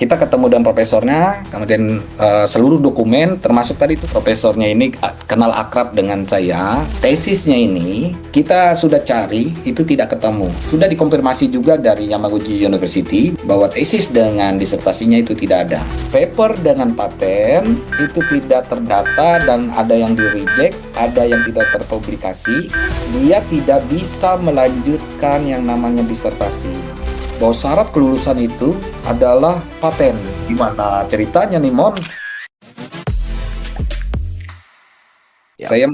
kita ketemu dengan profesornya, kemudian seluruh dokumen, termasuk tadi itu profesornya ini kenal akrab dengan saya. Tesisnya ini kita sudah cari, itu tidak ketemu. Sudah dikonfirmasi juga dari Yamaguchi University bahwa tesis dengan disertasinya itu tidak ada. Paper dengan paten itu tidak terdata dan ada yang di-reject, ada yang tidak terpublikasi. Dia tidak bisa melanjutkan yang namanya disertasi. Bahwa syarat kelulusan itu adalah paten. Gimana ceritanya nih, Mon? Saya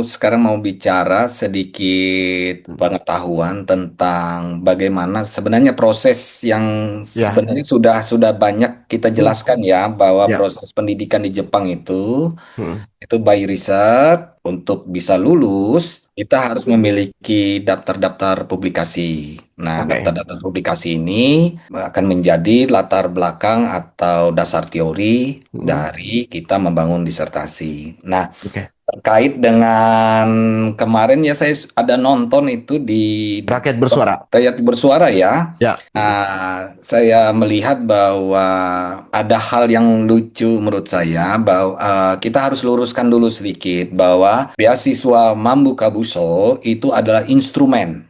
sekarang mau bicara sedikit pengetahuan tentang bagaimana sebenarnya proses yang Ya. sebenarnya sudah banyak kita Hmm. jelaskan ya, bahwa Ya. proses pendidikan di Jepang Hmm. itu by riset. Untuk bisa lulus kita harus memiliki daftar-daftar publikasi. Nah, Oke. daftar-daftar publikasi ini akan menjadi latar belakang atau dasar teori Hmm. dari kita membangun disertasi. Nah, Oke. terkait dengan kemarin ya, saya ada nonton itu di Rakyat bersuara. Rakyat Bersuara ya. Ya. Nah, saya melihat bahwa ada hal yang lucu menurut saya, bahwa kita harus luruskan dulu sedikit bahwa beasiswa Mambu Kabuso itu adalah instrumen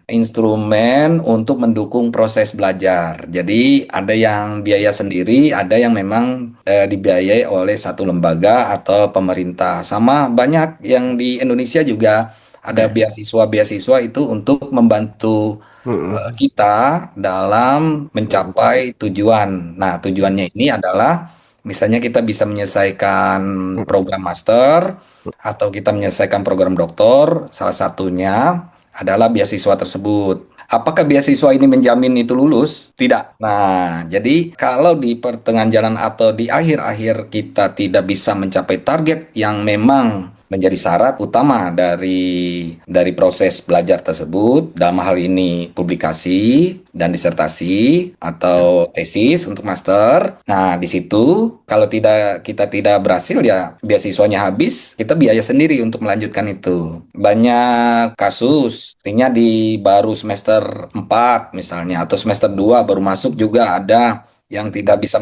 untuk mendukung proses belajar. Jadi ada yang biaya sendiri, ada yang memang dibiayai oleh satu lembaga atau pemerintah. Sama banyak yang di Indonesia juga ada Oke. beasiswa-beasiswa itu untuk membantu Hmm. kita dalam mencapai tujuan. Nah, tujuannya ini adalah misalnya kita bisa menyelesaikan program master atau kita menyelesaikan program doktor, salah satunya adalah beasiswa tersebut. Apakah beasiswa ini menjamin itu lulus? Tidak. Nah, jadi kalau di pertengahan jalan atau di akhir-akhir kita tidak bisa mencapai target yang memang menjadi syarat utama dari proses belajar tersebut, dalam hal ini publikasi dan disertasi Ya. atau tesis untuk master. Nah, di situ kalau kita tidak berhasil ya beasiswanya habis, kita biaya sendiri untuk melanjutkan itu. Banyak kasus, artinya di baru semester 4 misalnya atau semester 2 baru masuk juga ada yang tidak bisa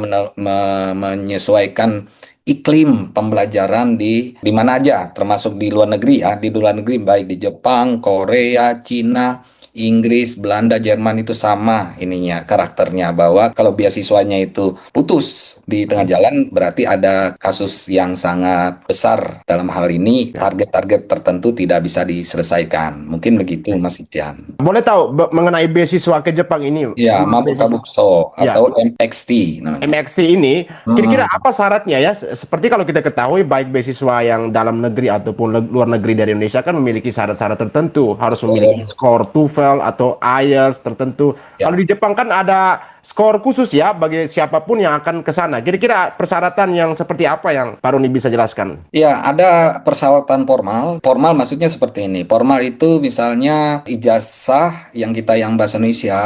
menyesuaikan iklim pembelajaran di mana aja, termasuk di luar negeri ya, di luar negeri baik di Jepang, Korea, Cina, Inggris, Belanda, Jerman itu sama ininya karakternya, bahwa kalau beasiswanya itu putus di tengah jalan berarti ada kasus yang sangat besar. Dalam hal ini Ya. target-target tertentu tidak bisa diselesaikan. Mungkin begitu, Mas Ijan. Boleh tahu mengenai beasiswa ke Jepang ini? Ya, Menurut Mambu beasiswa. Kabuso Ya. atau MXT namanya. MXT ini, kira-kira Mm-mm. apa syaratnya ya? Seperti kalau kita ketahui, baik beasiswa yang dalam negeri ataupun luar negeri dari Indonesia kan memiliki syarat-syarat tertentu. Harus memiliki Betul. skor TOEFL atau IELTS tertentu. Kalau Ya. di Jepang kan ada skor khusus ya bagi siapapun yang akan ke sana. Kira-kira persyaratan yang seperti apa yang Pak Roni bisa jelaskan? Ya, ada persyaratan formal. Formal maksudnya seperti ini. Formal itu misalnya ijazah yang bahasa Indonesia,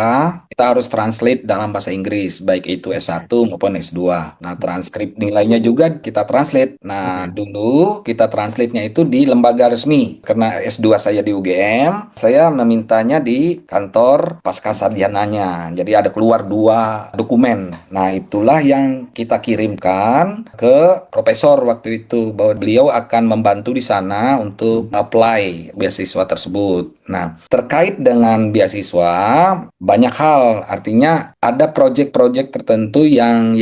kita harus translate dalam bahasa Inggris, baik itu S1 maupun S2. Nah, transkrip nilainya juga kita translate. Nah, Oke. dulu kita translate-nya itu di lembaga resmi. Karena S2 saya di UGM, saya memintanya di kantor Pascasarjananya. Jadi ada keluar dua dokumen. Nah, itulah yang kita kirimkan ke profesor waktu itu, bahwa beliau akan membantu di sana untuk apply beasiswa tersebut. Nah, terkait dengan beasiswa, banyak hal. Artinya ada proyek-proyek tertentu yang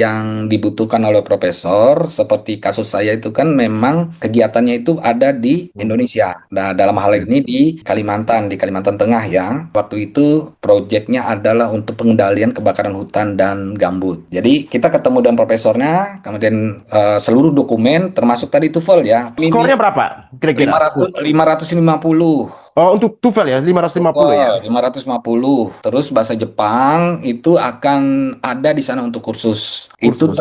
dibutuhkan oleh profesor, seperti kasus saya itu kan memang kegiatannya itu ada di Indonesia. Nah, dalam hal ini di Kalimantan Tengah ya. Waktu itu proyeknya adalah untuk pengendalian kebakaran hutan dan gambut. Jadi kita ketemu dengan profesornya, kemudian seluruh dokumen termasuk tadi TOEFL ya. Ini Skornya berapa kira-kira? 550. Oh, untuk TOEFL ya, 550 ya. TOEFL 550. Terus bahasa Jepang itu akan ada di sana untuk kursus. Kursus.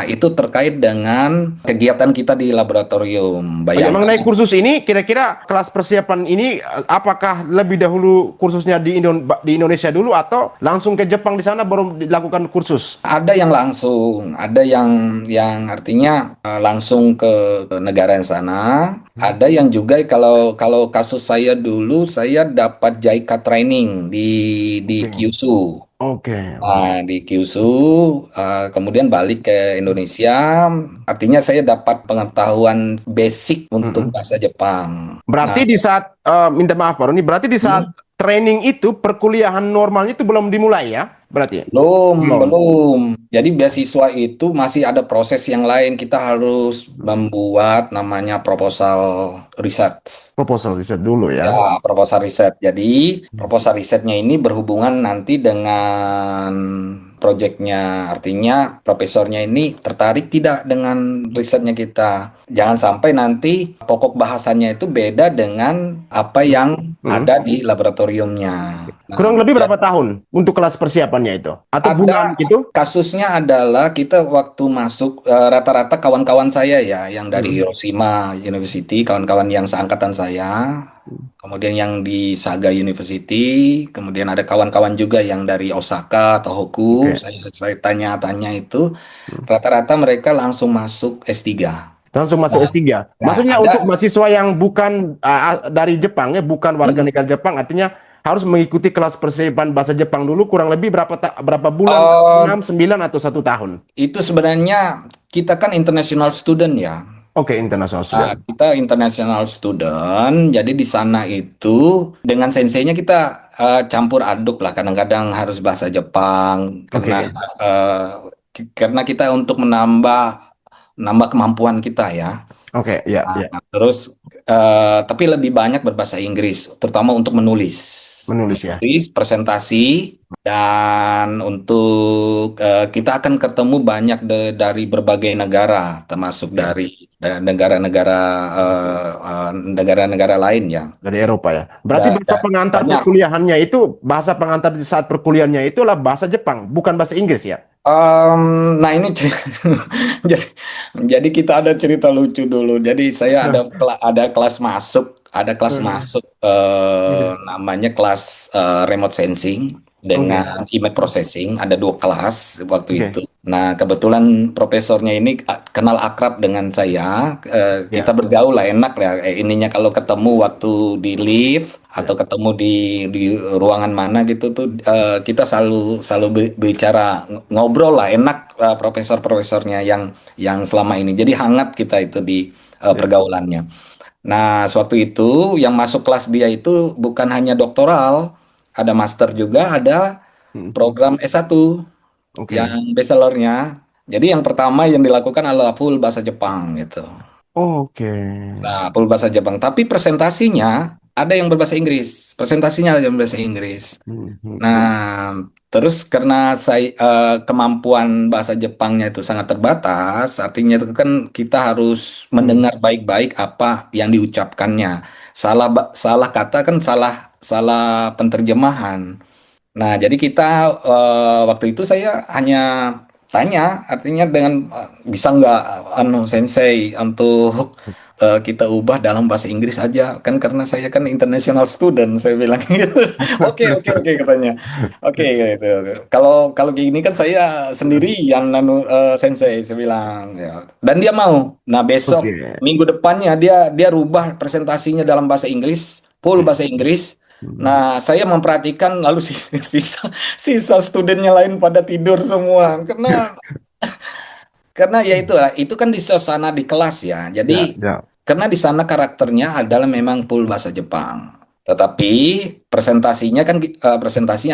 Itu terkait dengan kegiatan kita di laboratorium. Oh ya, Bayangkan. mengenai kursus ini, kira-kira kelas persiapan ini apakah lebih dahulu kursusnya di Indonesia dulu atau langsung ke Jepang di sana baru dilakukan kursus? Ada yang langsung, ada yang artinya langsung ke negara yang sana. Ada yang juga kalau kalau kasus saya saya dulu saya dapat JICA training di Oke. Kyushu. Oke, oke. Nah, di Kyushu, kemudian balik ke Indonesia, artinya saya dapat pengetahuan basic untuk Mm-mm. bahasa Jepang. Nah, Berarti di saat minta maaf Pak Roni, berarti di saat hmm, training itu perkuliahan normalnya itu belum dimulai ya? Berarti belum, belum. belum. Jadi beasiswa itu masih ada proses yang lain. Kita harus membuat namanya proposal research. Proposal riset dulu Ya, ya. proposal riset. Jadi, proposal risetnya ini berhubungan nanti dengan proyeknya. Artinya, profesornya ini tertarik tidak dengan risetnya kita. Jangan sampai nanti pokok bahasannya itu beda dengan apa yang Mm-mm. ada di laboratoriumnya. Nah, Kurang lebih ya, berapa tahun untuk kelas persiapannya itu? Atau bulan ada gitu? kasusnya adalah kita waktu masuk rata-rata kawan-kawan saya ya yang dari Mm-mm. Hiroshima University, kawan-kawan yang seangkatan saya, kemudian yang di Saga University, kemudian ada kawan-kawan juga yang dari Osaka, Tohoku, Oke. saya tanya-tanya itu, rata-rata mereka langsung masuk S3. Langsung masuk Nah, S3. nah, Maksudnya ada untuk mahasiswa yang bukan dari Jepang ya, bukan warga mm, negara Jepang, artinya harus mengikuti kelas persiapan bahasa Jepang dulu kurang lebih berapa bulan? eh, 6, 9 atau 1 tahun? itu sebenarnya kita kan international student ya. Oke, international Nah, student. kita international student, jadi di sana itu dengan senseinya kita campur aduk lah. Kadang-kadang harus bahasa Jepang Oke. eh, karena kita untuk menambah kemampuan kita ya. Oke, ya, ya. Nah, terus tapi lebih banyak berbahasa Inggris, terutama untuk menulis, Menulis ya. presentasi, dan untuk kita akan ketemu banyak dari berbagai negara, termasuk Oke. dari negara-negara negara-negara lain ya. Dari Eropa ya. Berarti bahasa pengantar Banyak. perkuliahannya itu, bahasa pengantar di saat perkuliahannya itu adalah bahasa Jepang, bukan bahasa Inggris ya. Nah ini jadi jadi kita ada cerita lucu dulu. Jadi saya ada kelas masuk, namanya kelas remote sensing Oke. dengan image processing. Ada dua kelas waktu Oke. itu. Nah kebetulan profesornya ini kenal akrab dengan saya. Kita Ya. bergaul lah, enak lah. Ininya kalau ketemu waktu di lift atau Ya. ketemu di ruangan mana gitu tuh, kita selalu bicara, ngobrol lah, enak, profesor-profesornya yang selama ini. Jadi hangat kita itu di Ya. pergaulannya. Nah, suatu itu yang masuk kelas dia itu bukan hanya doktoral, ada master juga, ada Hmm. program S1 Oke. yang bachelornya. Jadi yang pertama yang dilakukan adalah full bahasa Jepang gitu. Oke. Nah, full bahasa Jepang. Tapi presentasinya ada yang berbahasa Inggris. Presentasinya ada yang berbahasa Inggris. Hmm, hmm, hmm. Nah, terus karena saya kemampuan bahasa Jepangnya itu sangat terbatas, artinya itu kan kita harus Hmm. mendengar baik-baik apa yang diucapkannya. Salah kata kan salah salah penterjemahan. Nah, jadi kita waktu itu saya hanya tanya, artinya dengan bisa nggak sensei untuk kita ubah dalam bahasa Inggris aja, kan karena saya kan international student, saya bilang gitu. Oke, oke, oke katanya. Oke gitu. Kalau kalau gini kan saya sendirian sensei, saya bilang ya. Dan dia mau. Nah, besok Oke. minggu depannya dia rubah presentasinya dalam bahasa Inggris, full Oke. bahasa Inggris. Hmm. Nah, saya memperhatikan lalu sisa sisa studennya lain pada tidur semua karena ya itu kan di suasana di kelas ya. Ya, Jadi ya. karena di sana karakternya adalah memang full bahasa Jepang. Tetapi presentasinya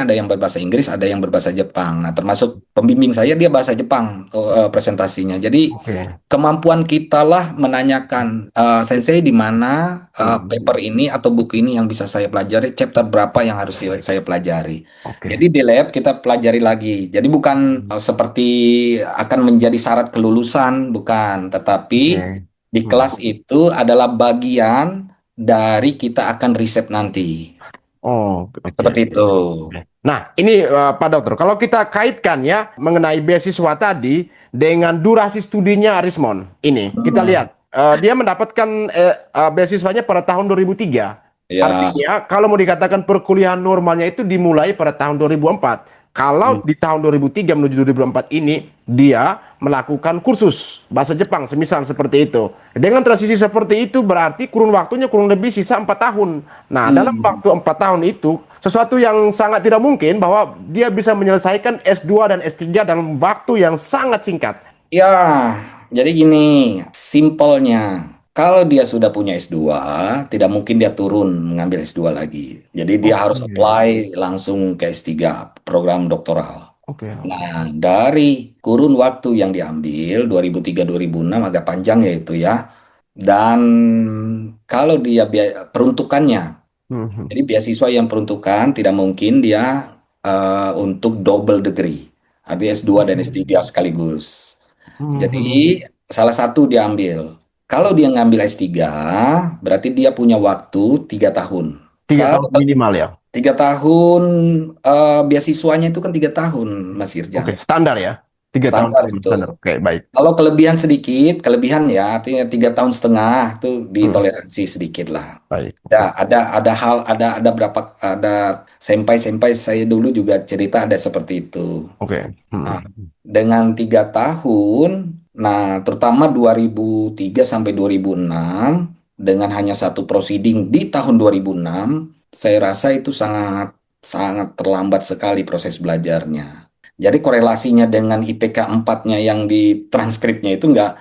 ada yang berbahasa Inggris, ada yang berbahasa Jepang. Nah, termasuk pembimbing saya dia bahasa Jepang presentasinya. Jadi Oke. kemampuan kita lah menanyakan, Sensei di mana Hmm. paper ini atau buku ini yang bisa saya pelajari, chapter berapa yang harus saya pelajari. Jadi Oke. di lab kita pelajari lagi. Jadi bukan seperti akan menjadi syarat kelulusan, bukan. Tetapi Oke. di Hmm. kelas itu adalah bagian dari kita akan riset nanti. Oh, oke. Seperti itu. Nah, ini Pak Dokter, kalau kita kaitkan ya mengenai beasiswa tadi dengan durasi studinya Arismon, ini kita Hmm. lihat dia mendapatkan beasiswanya pada tahun 2003. Ya, Artinya, kalau mau dikatakan perkuliahan normalnya itu dimulai pada tahun 2004. Kalau di tahun 2003 menuju 2004 ini dia melakukan kursus bahasa Jepang, semisal seperti itu. Dengan transisi seperti itu berarti kurun waktunya kurang lebih sisa 4 tahun. Nah, dalam Hmm. waktu 4 tahun itu sesuatu yang sangat tidak mungkin bahwa dia bisa menyelesaikan S2 dan S3 dalam waktu yang sangat singkat. Ya, jadi gini, simpelnya. Kalau dia sudah punya S2, tidak mungkin dia turun mengambil S2 lagi. Jadi dia harus Oke, apply langsung ke S3, program doktoral. oke, oke. Nah, dari kurun waktu yang diambil 2003-2006 agak panjang ya itu ya. Dan kalau dia peruntukannya, Mhm. jadi beasiswa yang peruntukan tidak mungkin dia untuk double degree. Artinya S2 dan S3 sekaligus. Mhm. Jadi salah satu dia ambil. Kalau dia ngambil S3, berarti dia punya waktu 3 tahun. 3 tahun Kalau minimal ya. 3 tahun, beasiswanya itu kan 3 tahun, Mas Oke, Irjan. standar ya. 3 tahun Standar minimal itu. standar. Oke, baik. Kalau kelebihan sedikit, kelebihan ya, artinya 3 tahun setengah itu Hmm, ditoleransi sedikit lah. baik. Oke. Ada berapa, ada senpai-senpai saya dulu juga cerita ada seperti itu. Oke. Nah, Hmm. dengan 3 tahun, nah terutama 2003 sampai 2006, dengan hanya satu proceeding di tahun 2006, saya rasa itu sangat sangat terlambat sekali proses belajarnya. Jadi korelasinya dengan IPK 4-nya yang di transkripnya itu nggak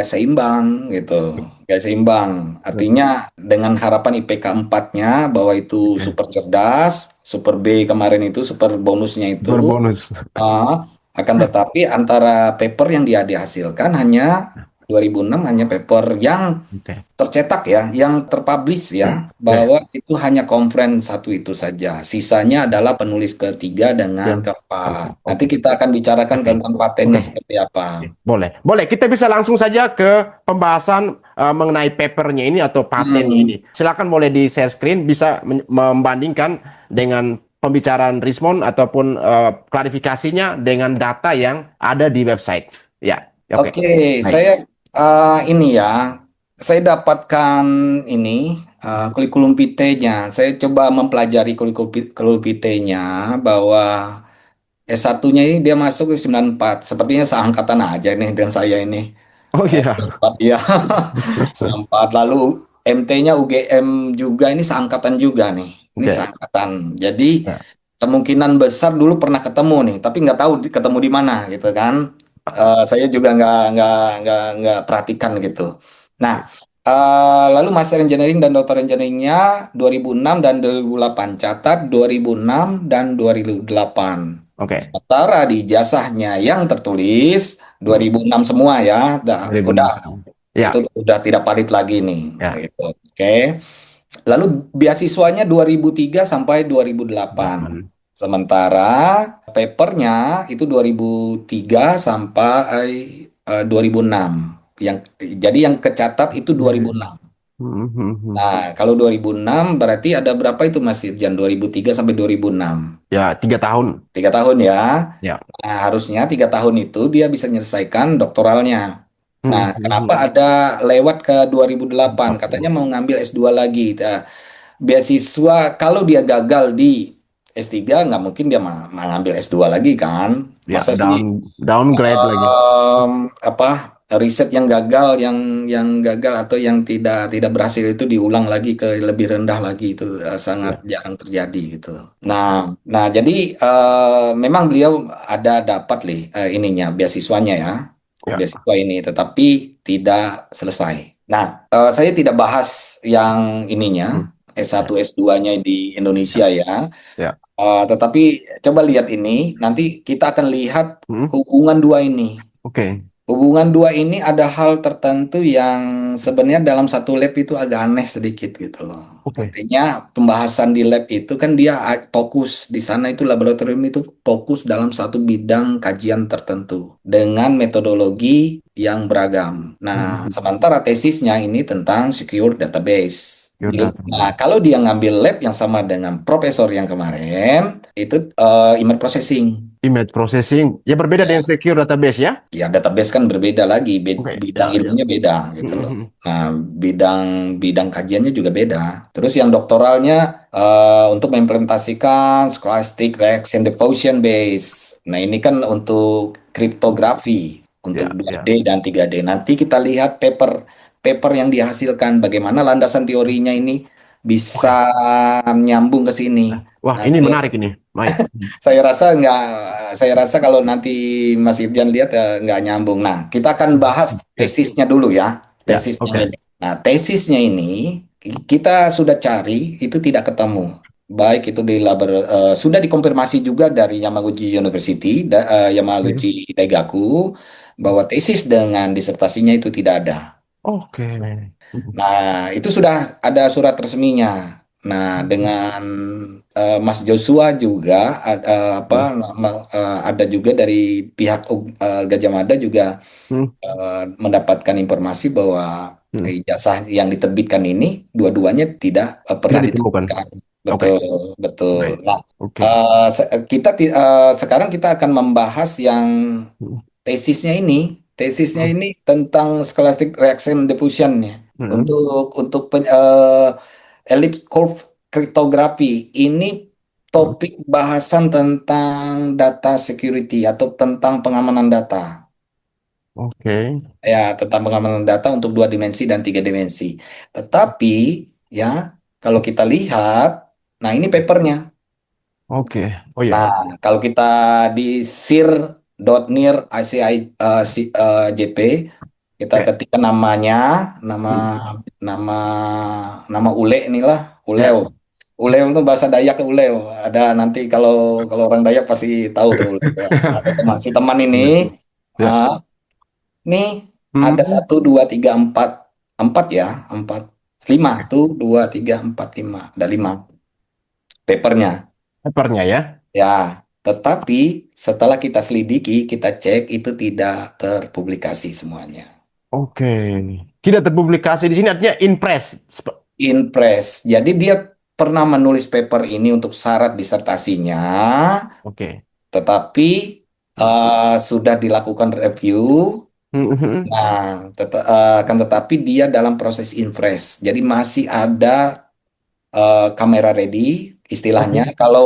seimbang gitu, nggak seimbang. Artinya dengan harapan IPK 4-nya bahwa itu Oke. super cerdas, super B kemarin itu super bonusnya itu. Berbonus. Akan tetapi antara paper yang dia dihasilkan hanya 2006 hanya paper yang Oke. tercetak ya, yang terpublish ya, Ya, ya. bahwa itu hanya conference satu itu saja. Sisanya adalah penulis ketiga Ya. dengan Oke. keempat. Nanti Oke. kita akan bicarakan Oke. tentang patennya Oke. seperti apa. Boleh. Boleh. Kita bisa langsung saja ke pembahasan mengenai papernya ini atau patennya Hmm, ini. Silakan boleh di share screen bisa membandingkan dengan pembicaraan Rismon ataupun klarifikasinya dengan data yang ada di website. Ya. Oke. Oke, Baik. saya ini ya, saya dapatkan ini kurikulum vitae-nya. Saya coba mempelajari kurikulum vitae-nya bahwa S1-nya ini dia masuk di 94. Sepertinya seangkatan aja nih dengan saya ini. Oh iya. 94 ya. 94. Lalu MT-nya UGM juga ini seangkatan juga nih. Ini Oke. seangkatan. Jadi Ya. kemungkinan besar dulu pernah ketemu nih, tapi nggak tahu ketemu di mana gitu kan. Saya juga nggak perhatikan gitu. Nah, lalu Master Engineering dan Doktor Engineering-nya 2006 dan 2008. Catat 2006 dan 2008. Oke. Sementara di ijazahnya yang tertulis Hmm. 2006 semua ya, udah 2006 sekarang. Ya. itu udah tidak valid lagi nih. Ya. Gitu. Oke. Lalu beasiswanya 2003 sampai 2008. 8. Sementara papernya itu 2003 sampai 2006. Jadi yang kecatat itu 2006. Hmm, hmm, hmm. Nah, kalau 2006 berarti ada berapa itu Mas Irjan? 2003 sampai 2006. Ya, 3 tahun. 3 tahun ya. Ya. Nah, harusnya 3 tahun itu dia bisa menyelesaikan doktoralnya. Hmm, Nah, hmm, kenapa hmm. ada lewat ke 2008? Oke. Katanya mau ngambil S2 lagi. Nah, beasiswa kalau dia gagal di S3 nggak mungkin dia mengambil S2 lagi kan? Ya, Masa sih downgrade lagi. apa riset yang gagal yang gagal atau yang tidak berhasil itu diulang lagi ke lebih rendah lagi itu sangat Ya. jarang terjadi gitu. Nah jadi memang beliau ada dapat ininya beasiswanya ya, Ya. beasiswa ini tetapi tidak selesai. Nah, saya tidak bahas yang Hmm. ininya Ya. S1 S2-nya di Ya. Indonesia ya. Ya. Tetapi coba lihat ini, nanti kita akan lihat Hmm. hubungan dua ini. Oke. Hubungan dua ini ada hal tertentu yang sebenarnya dalam satu lab itu agak aneh sedikit gitu loh. Oke. Artinya pembahasan di lab itu kan dia fokus di sana itu laboratorium itu fokus dalam satu bidang kajian tertentu dengan metodologi yang beragam. Nah, Hmm. sementara tesisnya ini tentang secure database. Yaudah. Nah, kalau dia ngambil lab yang sama dengan profesor yang kemarin, itu image processing. Image processing. Ya berbeda dengan Ya, secure database ya. ya database kan berbeda lagi, Oke, bidang ya, ya. ilmunya beda gitu loh. Mhm. Nah, bidang bidang kajiannya juga beda. Terus yang doktoralnya untuk mengimplementasikan Scholastic Reaction Diffusion Base. Nah, ini kan untuk kriptografi untuk Ya, dua d ya. dan 3D. Nanti kita lihat paper paper yang dihasilkan bagaimana landasan teorinya ini Oke. bisa nyambung ke sini. Wah, Nah, ini menarik ini. Baik. saya rasa nggak, saya rasa kalau nanti Mas Irjan lihat nggak nyambung. Nah, kita akan bahas Oke. tesisnya dulu ya, Ya, tesisnya oke. ini. Nah, tesisnya ini kita sudah cari itu tidak ketemu. Baik itu di sudah dikonfirmasi juga dari Yamaguchi University, Oke. Yamaguchi Daigaku bahwa tesis dengan disertasinya itu tidak ada. Oke. Nah, itu sudah ada surat resminya. Nah, dengan Mas Joshua juga ada juga dari pihak Gajah Mada juga Hmm. mendapatkan informasi bahwa Hmm. ijazah yang diterbitkan ini dua-duanya tidak pernah Tidak ditemukan. diterbitkan. Oke. Betul, betul. Baik. Nah, Oke. sekarang kita akan membahas yang Hmm. tesisnya ini, tesisnya Hmm. ini tentang scholastic reaction diffusion ya. Hmm. Untuk ellipse curve cryptography ini Hmm. topik bahasan tentang data security atau tentang pengamanan data. Oke. Ya, tentang pengamanan data untuk dua dimensi dan tiga dimensi. Tetapi ya, kalau kita lihat, nah ini papernya. Oke. Oh ya. Nah, kalau kita di sir.nir ICI JP, kita Oke. ketik namanya, nama Hmm. nama nama Ule inilah, Uleo. Ya. Uleo itu bahasa Dayak ke Uleo. Ada nanti kalau kalau orang Dayak pasti tahu tuh Uleo. Ya. Ada teman si teman ini, Ya. Ya. ah, nih ada Hmm. satu dua tiga empat empat ya empat lima tuh dua tiga empat lima ada lima papernya. Papernya ya. Ya, tetapi setelah kita selidiki, kita cek itu tidak terpublikasi semuanya. Oke. Tidak terpublikasi di sini artinya impress. Inpress. Jadi dia pernah menulis paper ini untuk syarat disertasinya, Oke. tetapi sudah dilakukan review. Mhm. Nah, akan tetapi dia dalam proses infresh. Jadi masih ada kamera ready istilahnya. Oke. Kalau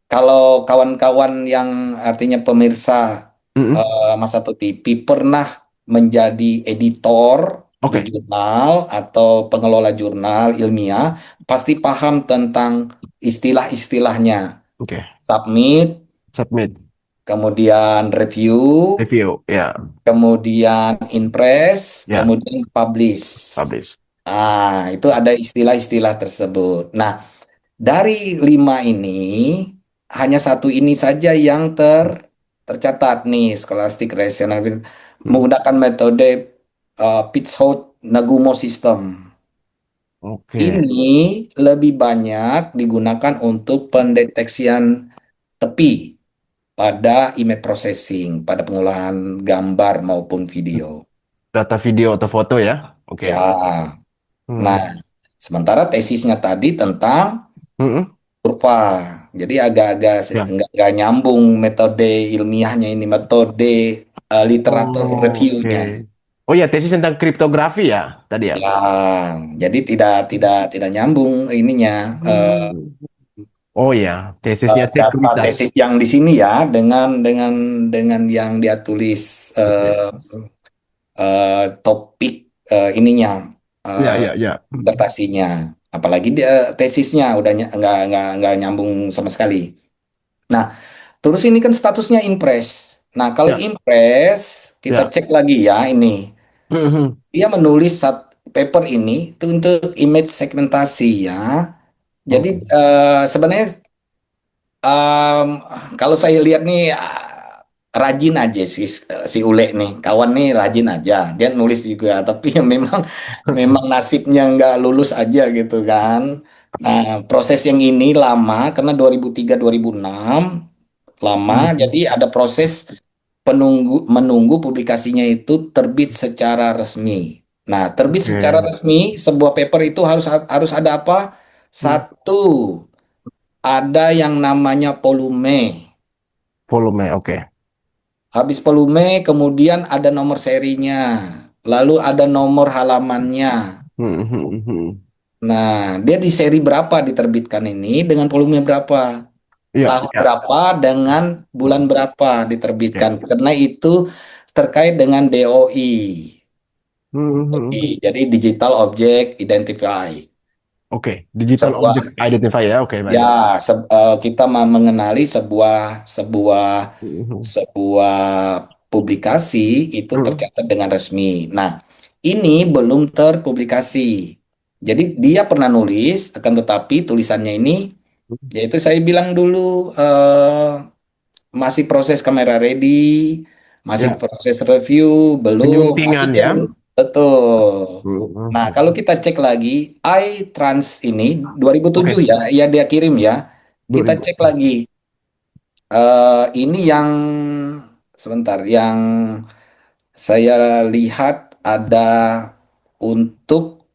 kalau kawan-kawan yang artinya pemirsa Mhm. Mas Satu TV pernah menjadi editor di Oke. jurnal atau pengelola jurnal ilmiah, pasti paham tentang istilah-istilahnya. Oke. Submit, Submit. kemudian review, Review. Ya. kemudian impress, Ya. kemudian publish. Publish. Ah, itu ada istilah-istilah tersebut. Nah, dari lima ini, hanya satu ini saja yang tercatat nih, Scholastic Rational Hmm. menggunakan metode Pitchford-Nagumo System. Oke. Ini lebih banyak digunakan untuk pendeteksian tepi pada image processing, pada pengolahan gambar maupun video. Data video atau foto ya. Oke. Ya, nah, Hmm. sementara tesisnya tadi tentang Mhm. kurva. Jadi agak-agak Ya. nggak nyambung metode ilmiahnya ini, metode literatur Oke. reviewnya. Oh ya, tesis tentang kriptografi ya tadi ya. Ya, jadi tidak nyambung ininya Hmm. Oh ya, tesisnya data sekuritas. tesis yang di sini ya dengan yang dia tulis Oke. topik ininya Ya, eh, ya, ya. disertasinya. Apalagi dia tesisnya udah nggak nyambung sama sekali. Nah, terus ini kan statusnya Impres. Nah, kalau Ya, Impres, kita ya. cek lagi ya ini. Mhm. Dia menulis paper ini itu untuk image segmentasi ya. Jadi Oke. sebenarnya em, kalau saya lihat nih rajin aja si Ule nih, kawan nih rajin aja. Dia nulis juga, tapi ya memang memang nasibnya nggak lulus aja gitu kan. Nah, proses yang ini lama karena 2003-2006 lama, Mhm. jadi ada proses menunggu publikasinya itu terbit secara resmi. Nah, terbit secara Oke. resmi sebuah paper itu harus harus ada apa? Hmm. Satu, ada yang namanya volume. Volume, oke. Habis volume, kemudian ada nomor serinya, lalu ada nomor halamannya. Hmm, hmm, hmm. Nah, dia di seri berapa diterbitkan ini dengan volume berapa? Iya, Tahun iya. berapa dengan bulan Hmm, berapa oke. diterbitkan? Karena itu terkait dengan DOI. Hmm, hmm, hmm. Jadi Digital Object Identify. Oke, Digital Sebuah Object Identifier ya, oke Ya, baik. kita mengenali sebuah sebuah Hmm, hmm, sebuah publikasi itu hmm. tercatat dengan resmi. Nah, ini belum terpublikasi. Jadi dia pernah nulis, akan tetapi tulisannya ini, yaitu saya bilang dulu masih proses kamera ready, masih Ya, proses review, belum, masih penyuntingan ya. turun. Betul. Hmm, hmm, Nah, kalau hmm. kita cek lagi, iTrans ini 2007 Oke, ya, ya dia kirim ya. Kita 2000. cek lagi. Ini yang sebentar, yang saya lihat ada untuk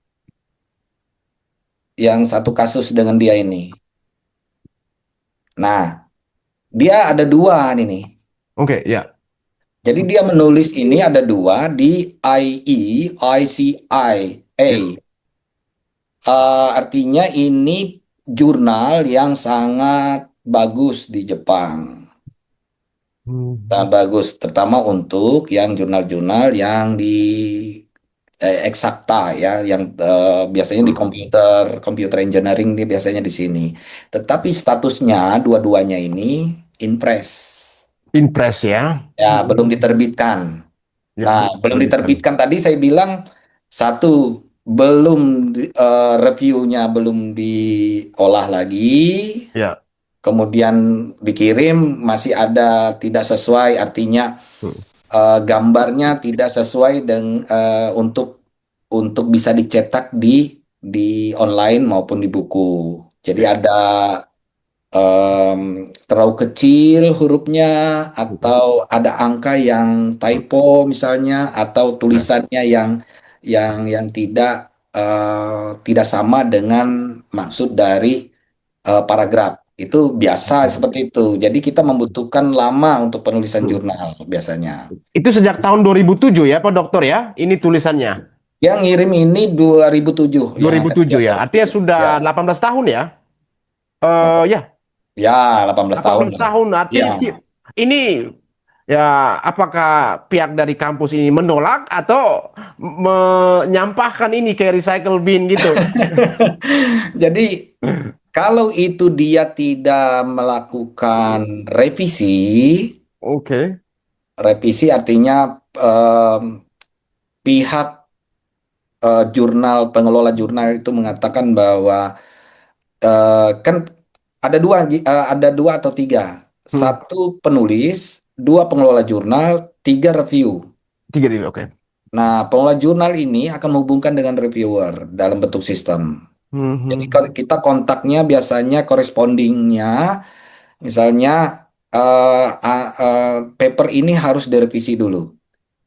yang satu kasus dengan dia ini. Nah, dia ada dua ini. Oke, ya. Jadi dia menulis ini ada dua di IEICIA. Ya. Artinya ini jurnal yang sangat bagus di Jepang. Hmm, Sangat bagus, terutama untuk yang jurnal-jurnal yang di eksakta ya, yang biasanya di hmm. computer engineering dia biasanya di sini. Tetapi statusnya dua-duanya ini impress. Impress ya. Ya, belum Hmm. diterbitkan. Ya, Nah, belum belum terbitkan. diterbitkan tadi saya bilang satu belum reviewnya belum diolah lagi, Ya. kemudian dikirim masih ada tidak sesuai, artinya Hmm. gambarnya tidak sesuai dengan untuk bisa dicetak di online maupun di buku. Jadi Ya. ada terlalu kecil hurufnya, Hmm. atau ada angka yang typo misalnya, atau Ya. tulisannya yang tidak sama dengan maksud dari paragraf. Itu biasa seperti itu. Jadi kita membutuhkan lama untuk penulisan Hmm. jurnal biasanya. Itu sejak tahun 2007 ya, Pak Dokter ya? Ini tulisannya. Yang ngirim ini 2007 yang akan 2007 siap ya. Artinya 2007. sudah Ya, 18 tahun ya? Ya, ya 18 tahun 18 lah. tahun. Ya. Artinya ini ya apakah pihak dari kampus ini menolak atau menyampahkan ini ke recycle bin gitu? Jadi kalau itu dia tidak melakukan revisi, Oke. revisi artinya em, pihak pengelola jurnal itu mengatakan bahwa kan ada dua atau tiga, Hmm. satu penulis, dua pengelola jurnal, tiga review. Tiga ribu, oke. Nah, pengelola jurnal ini akan menghubungkan dengan reviewer dalam bentuk sistem. Hmm, Jadi hmm. kalau kita kontaknya biasanya correspondingnya, misalnya paper ini harus direvisi dulu,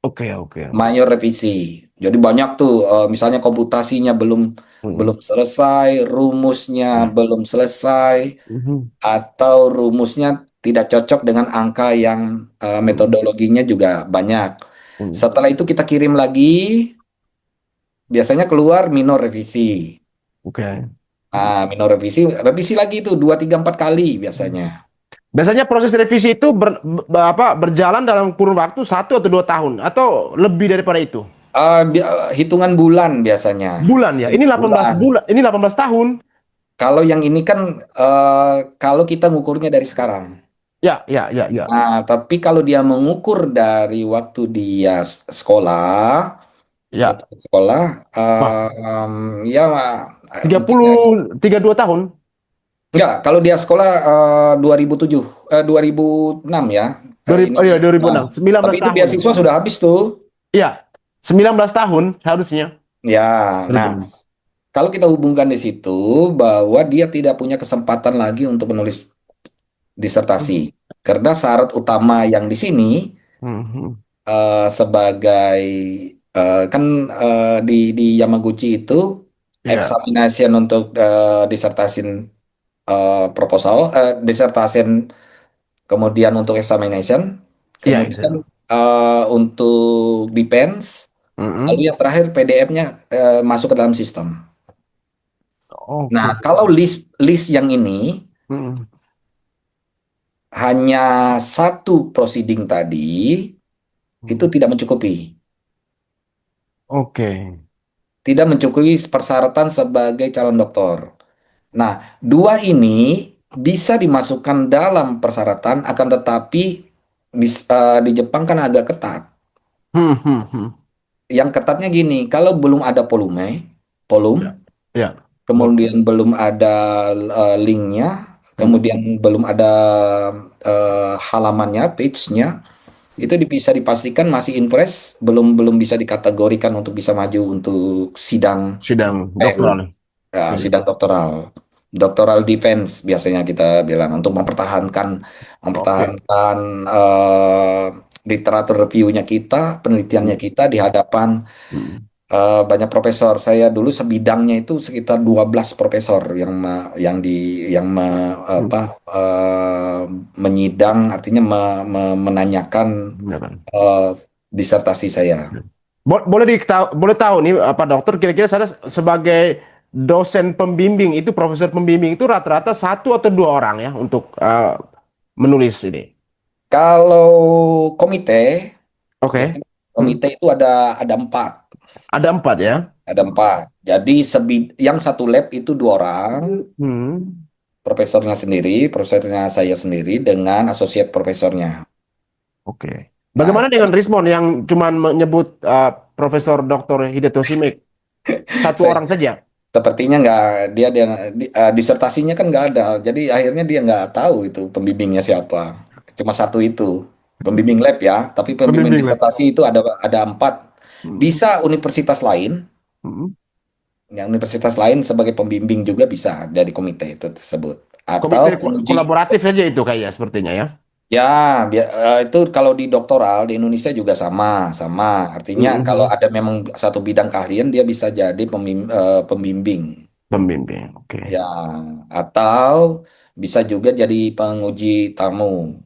Oke, oke. mayor revisi. Jadi banyak tuh, misalnya komputasinya belum Hmm. belum selesai, rumusnya Ya. belum selesai, Mhm. atau rumusnya tidak cocok dengan angka yang Hmm. metodologinya juga banyak. Hmm. Setelah itu kita kirim lagi, biasanya keluar minor revisi. Oke. Nah, minor revisi, revisi lagi itu 2, 3, 4 kali biasanya. Biasanya proses revisi itu berjalan dalam kurun waktu 1 atau 2 tahun atau lebih daripada itu. Hitungan bulan biasanya. Bulan ya. Ini 18 Bulan. bulan, ini 18 tahun. Kalau yang ini kan kalau kita ngukurnya dari sekarang. Ya, ya, ya, ya. Nah, tapi kalau dia mengukur dari waktu dia sekolah, waktu Ya. sekolah, Wah, ya tiga tiga, puluh 32 tahun. enggak, kalau dia sekolah 2007, 2006 ya, 2000, ini. oh iya, Nah, 2006. sembilan tapi belas itu tahun. beasiswa sudah habis tuh. Iya. 19 tahun harusnya. Ya, nah 2006. kalau kita hubungkan di situ bahwa dia tidak punya kesempatan lagi untuk menulis disertasi, karena syarat utama yang di sini Mhm. sebagai kan di Yamaguchi itu Ya. examination untuk disertasin disertasin kemudian untuk examination, Iya, kemudian untuk defense, lalu Mm-mm. yang terakhir PDF-nya masuk ke dalam sistem. Nah, Oke. kalau list list yang ini Mm-mm. hanya satu proceeding tadi, itu tidak mencukupi. Oke. Tidak mencukupi persyaratan sebagai calon dokter. Nah, dua ini bisa dimasukkan dalam persyaratan, akan tetapi di Jepang kan agak ketat. Hmm, hmm, hmm. Yang ketatnya gini, kalau belum ada volume, Ya, ya. kemudian belum ada linknya, Mm-mm. kemudian belum ada halamannya, page-nya, itu bisa dipastikan masih impress, belum belum bisa dikategorikan untuk bisa maju untuk sidang Sidang PU. doktoral. Ya, Ya, sidang doktoral. Doctoral defense biasanya kita bilang untuk mempertahankan oke. mempertahankan literatur review-nya kita, penelitiannya Mm. kita di hadapan Mm. banyak profesor. Saya dulu sebidangnya itu sekitar 12 profesor yang yang di yang Mm. menyidang, artinya menanyakan Ya kan? eh, disertasi saya. Boleh tahu nih Pak Dokter, kira-kira saya sebagai dosen pembimbing itu, profesor pembimbing itu rata-rata satu atau dua orang ya untuk menulis ini. Kalau komite, Oke. biasanya Hmm. komite itu ada empat. Ada empat ya. Ada empat. Jadi yang satu lab itu dua orang, Hmm. profesornya saya sendiri dengan asosiat profesornya. Oke. Nah, Bagaimana dengan Rismon yang cuman menyebut Profesor Dr. Hidetoshi Mek? Satu saya orang saja. sepertinya nggak dia disertasinya kan nggak ada. Jadi akhirnya dia nggak tahu itu pembimbingnya siapa. Cuma satu itu pembimbing lab ya. Tapi pembimbing Pembimbing lab. disertasi itu ada empat. Hmm. Bisa universitas lain, Hmm. yang universitas lain sebagai pembimbing juga bisa dari komite itu tersebut. Komite Atau penguji. kolaboratif saja itu kayaknya sepertinya ya. Ya, itu kalau di doktoral di Indonesia juga sama, sama. Artinya kalau Mhm. ada memang satu bidang keahlian dia bisa jadi pembimbing. Pembimbing, oke. Ya, atau bisa juga jadi penguji tamu.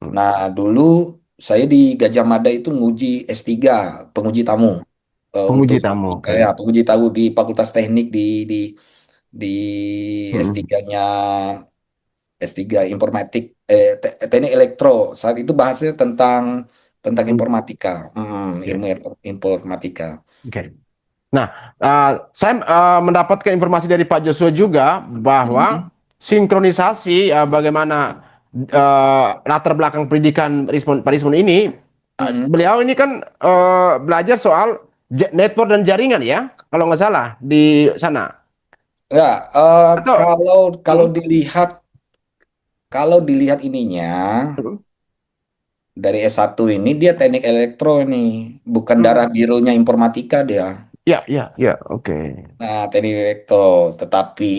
Hmm. Nah, dulu saya di Gajah Mada itu nguji S3, penguji tamu untuk Penguji tamu, oke. ya penguji tamu di Fakultas Teknik di Hmm. S3-nya S3 informatik teknik elektro. Saat itu bahasnya tentang Hmm. informatika. Oke. Ilmu informatika. Oke. Nah, saya mendapatkan informasi dari Pak Joshua juga bahwa Hmm, sinkronisasi bagaimana latar belakang pendidikan Pak Rismon ini, hmm. beliau ini kan belajar soal network dan jaringan ya, kalau nggak salah di sana. Ya, Atau kalau kalau Hmm. dilihat kalau dilihat ininya Hmm. dari S1 ini dia teknik elektro ini, bukan darah Hmm. birunya informatika dia. Ya, ya, ya, oke. Nah, teknik elektro, tetapi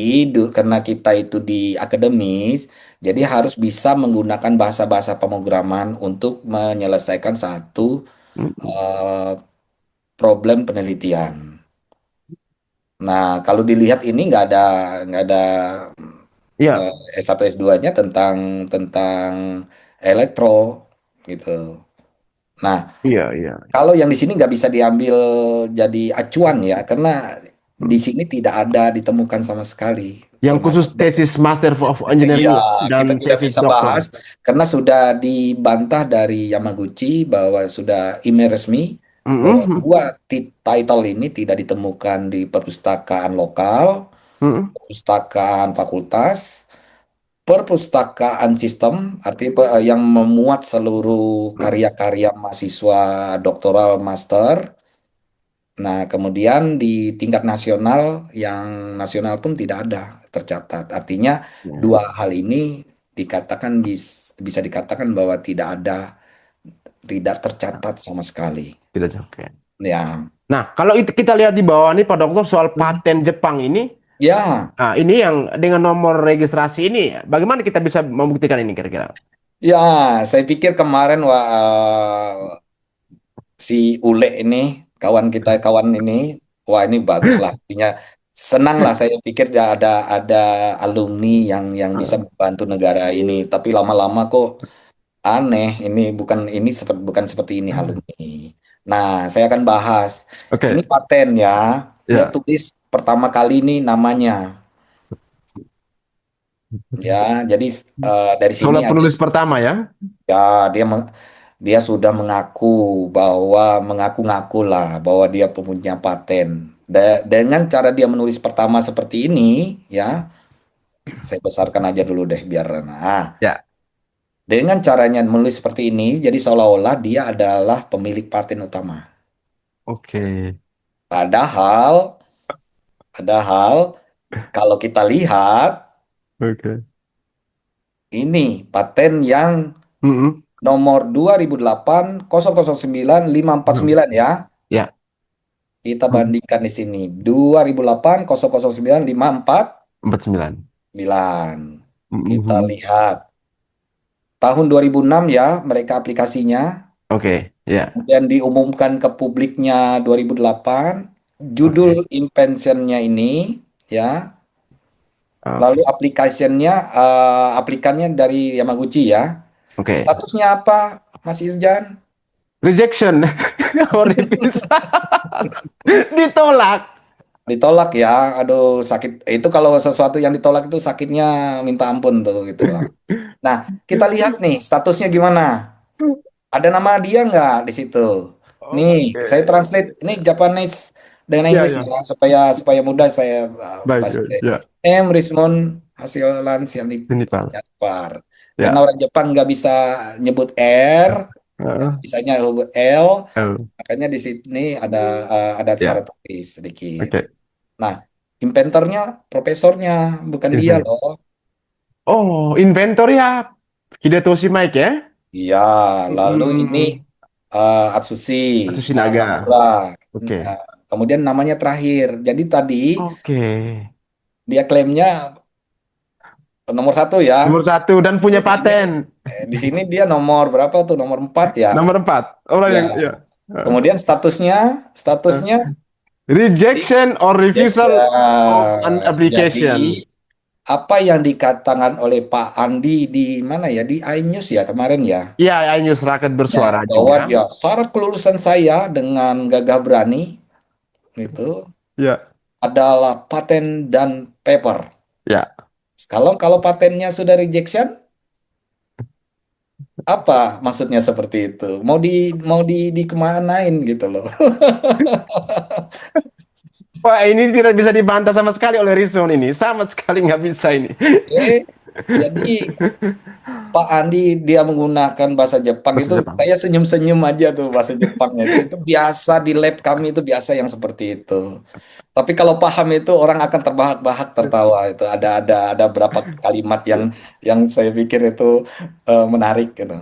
karena kita itu di akademis, jadi harus bisa menggunakan bahasa-bahasa pemrograman untuk menyelesaikan satu Hmm. eh, problem penelitian. Nah, kalau dilihat ini nggak ada Ya, S1 S2-nya tentang tentang elektro gitu. Nah, iya, iya. kalau yang di sini nggak bisa diambil jadi acuan ya, karena di Hmm. sini tidak ada ditemukan sama sekali, Yang khusus termasuk tesis Master of iya, Engineering dan kita tidak tesis bisa doktor. bahas karena sudah dibantah dari Yamaguchi bahwa sudah email resmi bahwa Mhm. dua title ini tidak ditemukan di perpustakaan lokal, Mhm. perpustakaan fakultas, perpustakaan sistem, artinya yang memuat seluruh Mhm. karya-karya mahasiswa doktoral master. Nah, kemudian di tingkat nasional, yang nasional pun tidak ada tercatat. Artinya Ya, dua hal ini dikatakan bisa dikatakan bahwa tidak tercatat sama sekali. tidak oke. Ya, Nah, kalau itu kita lihat di bawah nih Pak Dokter soal paten Jepang ini, ya, ini yang dengan nomor registrasi ini, bagaimana kita bisa membuktikan ini kira-kira? ya. Saya pikir kemarin si Ule ini kawan ini, wah ini bagus lah. Artinya senang lah saya pikir ada alumni yang bisa membantu negara ini. Tapi lama-lama kok aneh ini, bukan seperti ini Halumi. Nah, saya akan bahas. Ini Oke, paten ya. Dia ya. tulis pertama kali ini namanya. Ya, jadi dari sini Soal aja penulis pertama ya. ya dia sudah mengaku-ngaku lah bahwa dia punya paten. Dengan cara dia menulis pertama seperti ini, ya, saya besarkan aja dulu deh biar nah. Ya. Dengan caranya menulis seperti ini, jadi seolah-olah dia adalah pemilik paten utama. Oke. Padahal, padahal kalau kita lihat Oke. ini paten yang Mm-mm. nomor 2008 009 549 ya. Ya. Kita Mm. bandingkan di sini 2008 009 49. 549. Kita Mhm. lihat tahun 2006 ya mereka aplikasinya. Oke, ya. Kemudian diumumkan ke publiknya 2008. Judul Oke. inventionnya ini ya. Lalu Oke. aplikannya dari Yamaguchi ya. Oke. Statusnya apa, Mas Irjan? Rejection. Horribis. Ditolak. Ditolak ya. Aduh, sakit. Itu kalau sesuatu yang ditolak itu sakitnya minta ampun tuh gitu lah. Nah, kita lihat nih statusnya gimana. Ada nama dia nggak di situ? Nih, Oke. saya translate. Ini Japanese dengan Ya, Inggris ya. ya, supaya supaya mudah saya Baik, bahas. ya. Rismond Hasiolan Ini Pak. Sianipar. Karena Ya. orang Jepang nggak bisa nyebut R, ya, Heeh. bisanya nyebut L, Oh, makanya di sini ada cara ya. tulis sedikit. Oke. Nah, inventornya profesornya, bukan dia Invent. loh. Oh, inventor ya. Hidetoshi Mike ya. Iya, lalu ini Hmm. Atsushi Atsushi Naga. Nakamura. Oke. Nah, kemudian namanya terakhir. Jadi tadi Oke. dia klaimnya nomor satu ya. Nomor satu dan Di punya sini, paten. di sini dia nomor berapa tuh? Nomor 4 ya. Nomor empat. Orang Ya. yang ya. Kemudian statusnya, Eh, statusnya Rejection or refusal of an Jackson. Jadi application. apa yang dikatakan oleh Pak Andi di mana ya? Di iNews ya kemarin ya. Ya, News Rakyat Ya, Bersuara bahwa juga. dia syarat kelulusan saya dengan gagah berani itu Ya, adalah paten dan paper. ya. Kalau kalau patennya sudah rejection, apa maksudnya seperti itu? Dikemanain gitu loh. Wah, ini tidak bisa dibantah sama sekali oleh Rizwan ini. Sama sekali nggak bisa ini. Oke. Jadi Pak Andi dia menggunakan bahasa Jepang Bahasa itu Jepang. saya senyum-senyum aja tuh bahasa Jepangnya itu biasa di lab kami itu biasa yang seperti itu. Tapi kalau paham itu orang akan terbahak-bahak tertawa itu ada berapa kalimat yang saya pikir itu menarik gitu.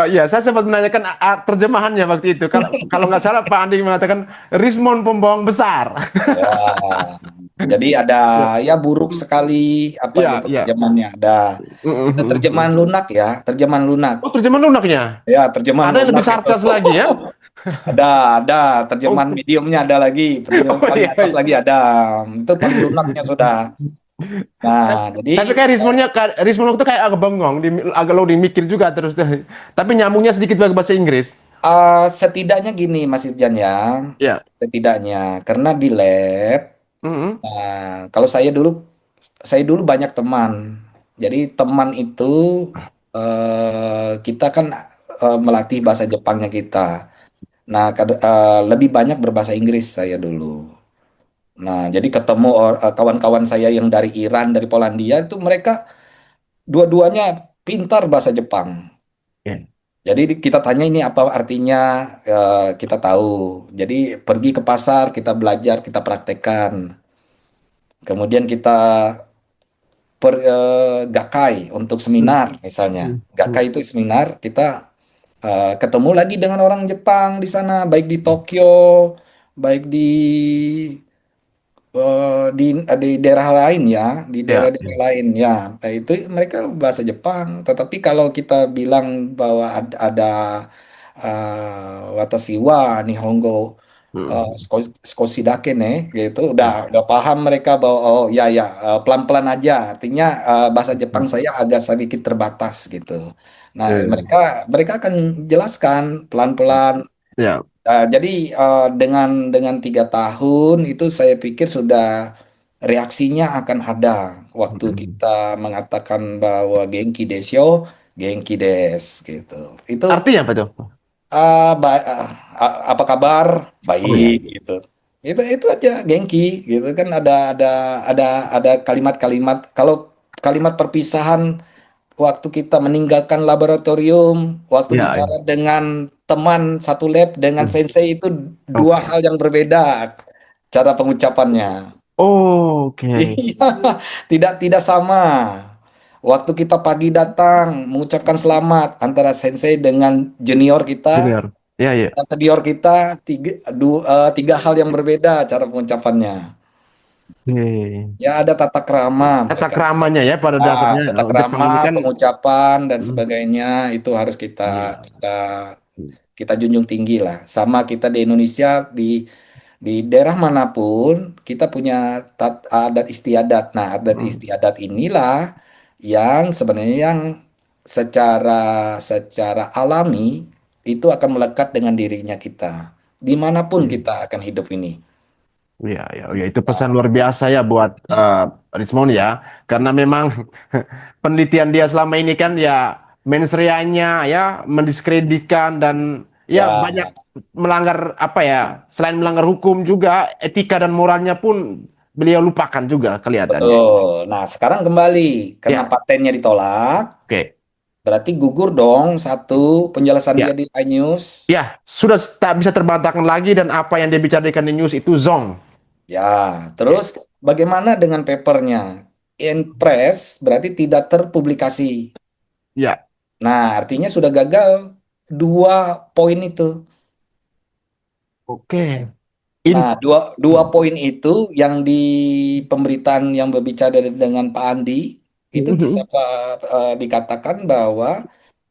Ya, saya sempat menanyakan terjemahannya waktu itu. Kalau kalau nggak salah Pak Andi mengatakan Rismon pembohong besar. Ya, jadi ada Ya, ya buruk sekali apa ya, gitu ya. terjemahannya ada. Itu terjemahan lunak ya, terjemahan lunak. Oh, terjemahan lunaknya. Ya, terjemahan Ada yang lebih lunak itu. sarkas lagi ya? Ada terjemahan Oh, mediumnya ada lagi, terjemahan oh paling iya, atas lagi iya. ada. Itu paling lunaknya sudah. Nah, jadi Tapi kayak Rismon itu kayak agak bengong, agak loading mikir juga terus. Tapi nyambungnya sedikit pakai bahasa Inggris. setidaknya gini Mas Irjan ya, Ya. setidaknya karena di lab, Mm-mm. kalau saya dulu banyak teman. Jadi teman itu kita kan melatih bahasa Jepangnya kita. Nah, lebih banyak berbahasa Inggris saya dulu. Nah, jadi ketemu kawan-kawan saya yang dari Iran, dari Polandia itu mereka dua-duanya pintar bahasa Jepang. Ya. Jadi kita tanya ini apa artinya, kita tahu. Jadi pergi ke pasar, kita belajar, kita praktekkan. Kemudian kita gakai untuk Mm. seminar misalnya. Mm. Gakai itu seminar, kita ketemu lagi dengan orang Jepang di sana, baik di Tokyo, baik di daerah lain ya, di Ya. daerah-daerah lain ya. Nah, itu mereka bahasa Jepang. Tetapi kalau kita bilang bahwa ada watashi wa Nihongo Hmm. Skosidake nih gitu udah paham mereka bahwa oh ya ya pelan-pelan aja artinya bahasa Jepang saya agak sedikit terbatas gitu. Nah, Hmm. mereka mereka akan jelaskan pelan-pelan. Ya. Jadi dengan 3 tahun itu saya pikir sudah reaksinya akan ada waktu Hmm. kita mengatakan bahwa Genki Desyo, Genki Des gitu. Itu Artinya apa tuh? apa kabar? Oh ya. Baik gitu. Itu aja Genki gitu kan ada ada kalimat-kalimat kalau kalimat perpisahan waktu kita meninggalkan laboratorium, waktu Ya, ya. bicara dengan teman satu lab dengan Hmm. sensei itu dua Oke. hal yang berbeda cara pengucapannya. Oke. Iya, tidak sama. Waktu kita pagi datang mengucapkan selamat antara sensei dengan junior kita, Junior. Ya, ya. dan senior kita tiga hal yang berbeda cara pengucapannya. Oke. Ya ada tata krama Tata mereka. keramanya ya pada dasarnya Tata Jepang krama, ini kan. pengucapan dan Hmm. sebagainya itu harus kita Iya. kita kita junjung tinggi lah. Sama kita di Indonesia di daerah manapun kita punya adat istiadat. Nah, adat Hmm. istiadat inilah yang sebenarnya yang secara secara alami itu akan melekat dengan dirinya kita. Dimanapun Hmm. kita akan hidup ini. Iya, ya, ya, itu pesan luar biasa ya buat Rismon ya, karena memang penelitian dia selama ini kan ya mensreanya ya mendiskreditkan dan ya banyak Ya, melanggar apa ya, selain melanggar hukum juga etika dan moralnya pun beliau lupakan juga kelihatannya. betul. Nah, sekarang kembali karena Ya, patennya ditolak. oke. Berarti gugur dong satu penjelasan dia Ya, di iNews. ya, sudah tak bisa terbantahkan lagi dan apa yang dia bicarakan di news itu zong. Ya, Oke. terus bagaimana dengan papernya? In press berarti tidak terpublikasi. Ya, Nah, artinya sudah gagal dua poin itu. oke. In Nah, dua poin itu yang di pemberitaan yang berbicara dengan Pak Andi itu bisa dikatakan bahwa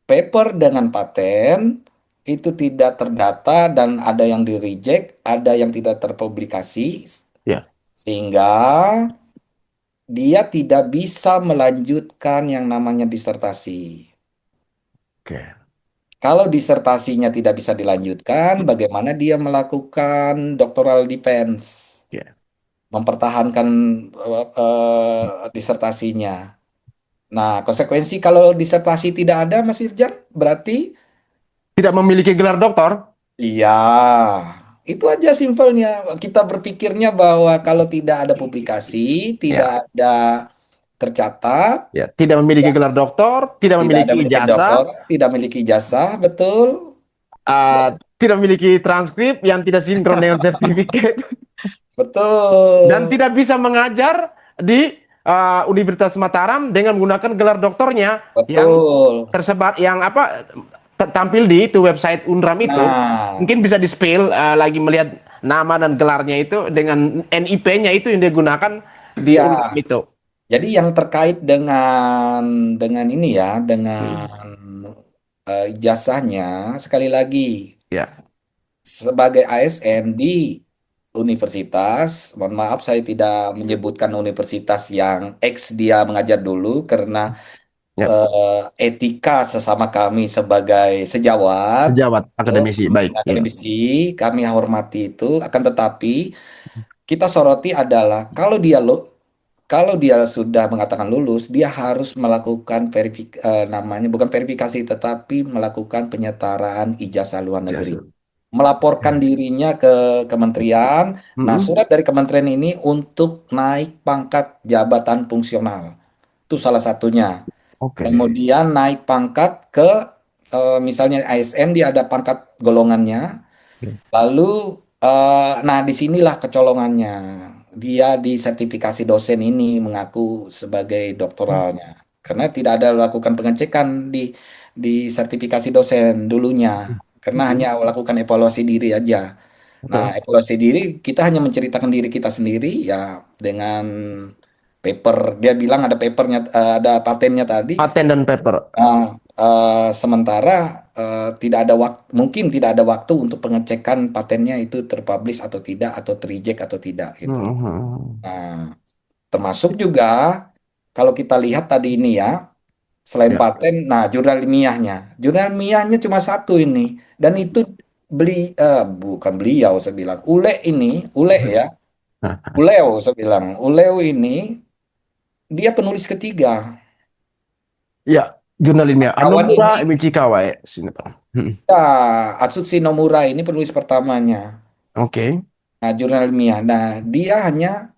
paper dengan paten itu tidak terdata dan ada yang di reject, ada yang tidak terpublikasi, ya, sehingga dia tidak bisa melanjutkan yang namanya disertasi. oke. Kalau disertasinya tidak bisa dilanjutkan, bagaimana dia melakukan doctoral defense, Ya. mempertahankan disertasinya. Nah, konsekuensi kalau disertasi tidak ada, Mas Irjan, berarti Tidak memiliki gelar doktor. iya, itu aja simpelnya. Kita berpikirnya bahwa kalau tidak ada publikasi, tidak Ya, ada tercatat, ya, tidak memiliki gelar doktor, tidak tidak ada memiliki memiliki doktor, ijazah, tidak memiliki ijazah, betul, tidak memiliki transkrip yang tidak sinkron dengan sertifikat, dan betul, tidak bisa mengajar di Universitas Mataram dengan menggunakan gelar doktornya yang betul. tersebar, yang apa tampil di itu website Unram itu. Nah, Mungkin bisa di-spill lagi melihat nama dan gelarnya itu dengan NIP-nya itu yang digunakan di Unram ya, itu. jadi yang terkait dengan ini ya, Hmm. dengan ijazahnya, sekali lagi Ya, sebagai ASN di universitas, mohon maaf saya tidak menyebutkan universitas yang X dia mengajar dulu karena ya, etika sesama kami sebagai sejawat, sejawat eh, akademisi, baik. Ya. akademisi, kami hormati itu. Akan tetapi kita soroti adalah kalau dia sudah mengatakan lulus, dia harus melakukan namanya bukan verifikasi tetapi melakukan penyetaraan ijazah luar negeri, Jasa. melaporkan dirinya ke kementerian. Nah, Mm-mm. surat dari kementerian ini untuk naik pangkat jabatan fungsional. Itu salah satunya. Oke. Kemudian naik pangkat ke misalnya ASN dia ada pangkat golongannya. Lalu nah disinilah kecolongannya. Dia di sertifikasi dosen ini mengaku sebagai doktoralnya. Karena tidak ada lakukan pengecekan di sertifikasi dosen dulunya. Karena hanya Mm-mm. melakukan evaluasi diri aja. Nah, Oke. evaluasi diri kita hanya menceritakan diri kita sendiri ya dengan paper. Dia bilang ada papernya, ada patennya tadi. Paten dan paper. Nah, sementara tidak ada waktu, mungkin tidak ada waktu untuk pengecekan patennya itu terpublish atau tidak, atau tereject atau tidak gitu. Hmm. Nah, termasuk juga kalau kita lihat tadi ini ya, selain Ya. paten, nah jurnal ilmiahnya cuma satu ini, dan itu beli bukan beliau, saya bilang Ule ya, Uleo, saya bilang Uleo ini dia penulis ketiga. Ya, jurnal ilmiah. Kawan Anomura ini Michikawa ya. Sini, Pak. ya, Atsushi Nomura ini penulis pertamanya. Oke. Nah, jurnal ilmiah. Nah, dia hanya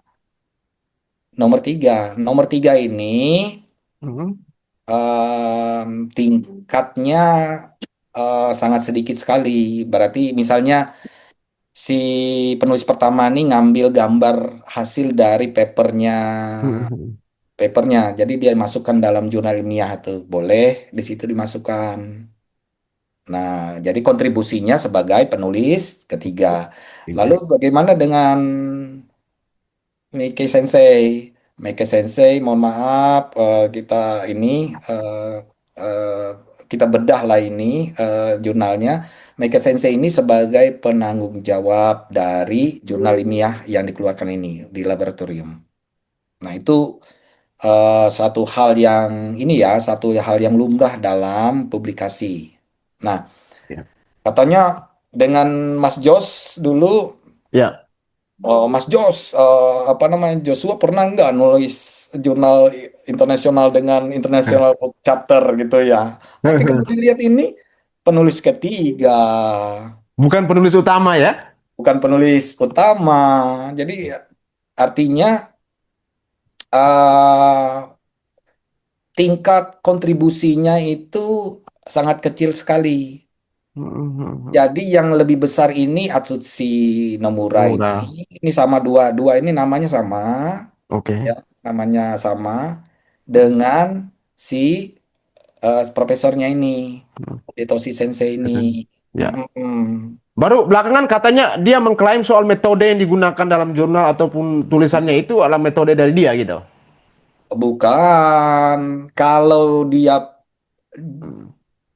nomor tiga. Nomor tiga ini Hmm. tingkatnya sangat sedikit sekali. Berarti misalnya si penulis pertama ini ngambil gambar hasil dari Hmm. papernya. Jadi dia masukkan dalam jurnal ilmiah itu boleh di situ dimasukkan. Nah, jadi kontribusinya sebagai penulis ketiga. Lalu Tiga. bagaimana dengan Meike Sensei? Meike Sensei, mohon maaf, kita ini eh, kita bedah lah ini jurnalnya. Meike Sensei ini sebagai penanggung jawab dari jurnal ilmiah yang dikeluarkan ini di laboratorium. Nah, itu satu hal yang ini ya, satu hal yang lumrah dalam publikasi. Nah, Ya. katanya dengan Mas Jos dulu, Ya. oh, Mas Jos, apa namanya, Joshua pernah nggak nulis jurnal internasional dengan international book chapter gitu ya? Tapi kalau dilihat ini penulis ketiga, Bukan penulis utama ya? bukan penulis utama. Jadi artinya eh, tingkat kontribusinya itu sangat kecil sekali. Hmm. Jadi yang lebih besar ini Atsushi Nomura Murah. ini sama dua dua ini namanya sama ya, Oke. namanya sama dengan si profesornya ini, Hitoshi Sensei ini. Ya. Mm-mm. Baru belakangan katanya dia mengklaim soal metode yang digunakan dalam jurnal ataupun tulisannya itu adalah metode dari dia gitu. Bukan, kalau dia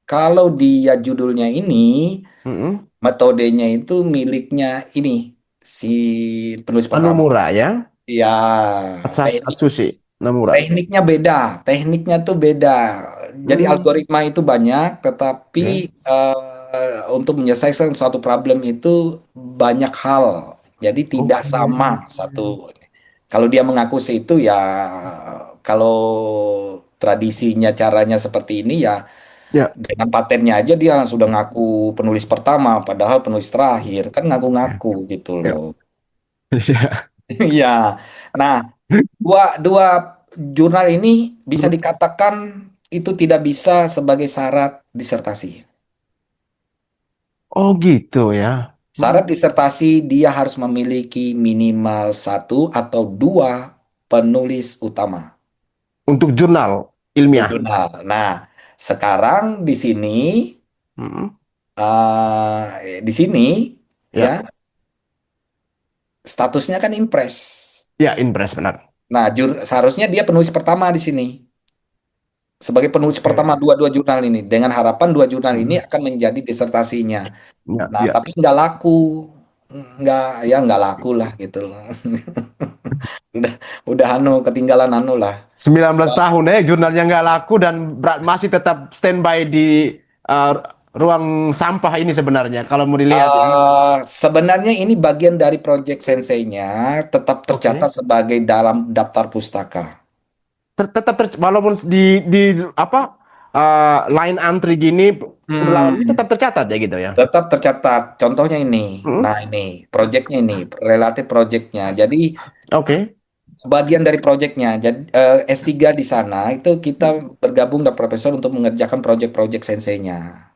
kalau dia judulnya ini, Hmm. metodenya itu miliknya ini si penulis pertama. Anumura ya. Ya, teknik Atsushi Nomura. tekniknya beda, tekniknya tuh beda. Jadi Hmm. algoritma itu banyak, tetapi Ya. untuk menyelesaikan suatu problem itu banyak hal. Jadi tidak Oke. sama satu. Kalau dia mengaku sih itu ya, kalau tradisinya caranya seperti ini ya, Ya. dengan patennya aja dia sudah ngaku penulis pertama, padahal penulis terakhir kan Ya. ngaku-ngaku gitu Ya. loh. Ya. Iya. Nah, dua dua jurnal ini bisa dikatakan itu tidak bisa sebagai syarat disertasi. Oh gitu ya. Syarat Hmm. disertasi dia harus memiliki minimal satu atau dua penulis utama Untuk jurnal untuk ilmiah. jurnal. Nah, sekarang Hmm. di sini ya Ya. statusnya kan impres. Ya, impress benar. Nah, seharusnya dia penulis pertama di sini. Sebagai penulis pertama Oke. dua-dua jurnal ini, dengan harapan dua jurnal ini Hmm. akan menjadi disertasinya. Ya, Nah, ya. tapi nggak laku, nggak laku lah gitu loh. Udah, udah ketinggalan lah. 19 tahun ya jurnalnya nggak laku dan masih tetap standby di uh, ruang sampah ini sebenarnya kalau mau dilihat ya. Sebenarnya ini bagian dari Project Sensei-nya tetap tercatat Oke. sebagai dalam daftar pustaka. Tetap walaupun di apa line antri gini ulang ini Hmm, tetap tercatat ya gitu ya. tetap tercatat. Contohnya ini. Hmm. Nah, ini projectnya ini, relatif projectnya. Jadi Oke. bagian dari proyeknya. Jadi S3 di sana itu kita bergabung dengan profesor untuk mengerjakan proyek-proyek senseinya.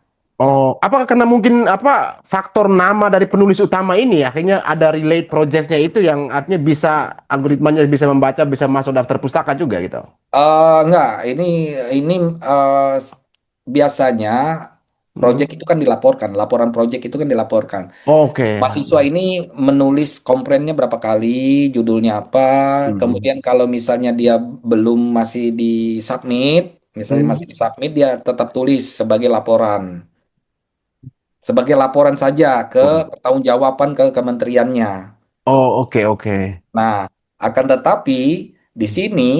Oh, apakah karena mungkin apa faktor nama dari penulis utama ini ya, akhirnya ada relate projectnya itu yang artinya bisa algoritmanya bisa membaca, bisa masuk daftar pustaka juga gitu. Enggak, ini biasanya Mhm. Project itu kan dilaporkan, laporan project itu kan dilaporkan. Oke. Mahasiswa ini menulis komplainnya berapa kali, judulnya apa, Mhm. kemudian kalau misalnya dia belum masih di submit, misalnya masih Mhm. di submit, dia tetap tulis sebagai laporan saja ke pertanggungjawaban ke kementeriannya. Oh, oke, oke. Nah, akan tetapi di sini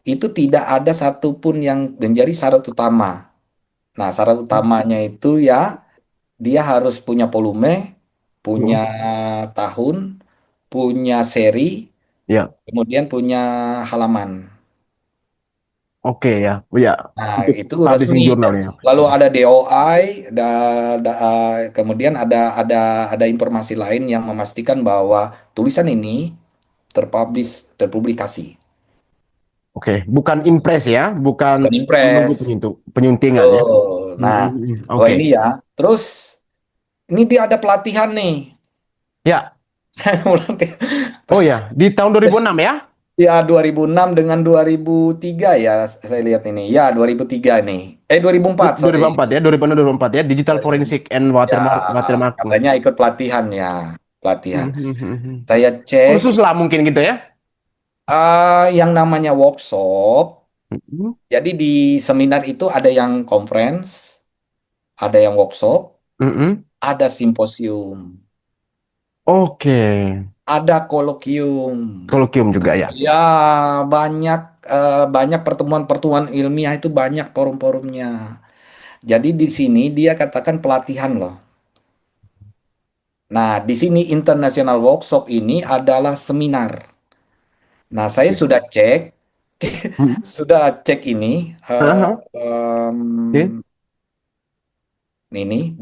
itu tidak ada satupun yang menjadi syarat utama. Nah, syarat utamanya itu ya dia harus punya volume, punya Mhm. tahun, punya seri, Ya, kemudian punya halaman. oke ya. Ya, Nah, untuk itu resmi. publishing jurnal ya. Lalu ada DOI, kemudian ada informasi lain yang memastikan bahwa tulisan ini terpublikasi. Oke, bukan impress ya, bukan Bukan menunggu impres. penyuntingan ya. Betul. Nah, dua Oke. ini ya. Terus ini dia ada pelatihan nih. Ya. Pelatihan. Oh ya, di tahun 2006 ya? Ya 2006 dengan 2003 ya saya lihat ini. Ya 2003 nih. 2004 sorry. 2004 ya, 2004 ya, Digital Forensic and Ya Watermarking. katanya ikut pelatihan ya. Pelatihan. Mhm. Saya cek Kursus lah mungkin gitu ya. yang namanya workshop. Mhm. Jadi di seminar itu ada yang conference, ada yang workshop, Mhm. ada simposium, Oke, ada kolokium. kolokium juga ya. Ya, banyak banyak pertemuan-pertemuan ilmiah itu banyak forum-forumnya. Jadi di sini dia katakan pelatihan loh. Nah, di sini International Workshop ini adalah seminar. Nah, saya sudah cek, Mhm. sudah cek ini, Aha. Oke. ini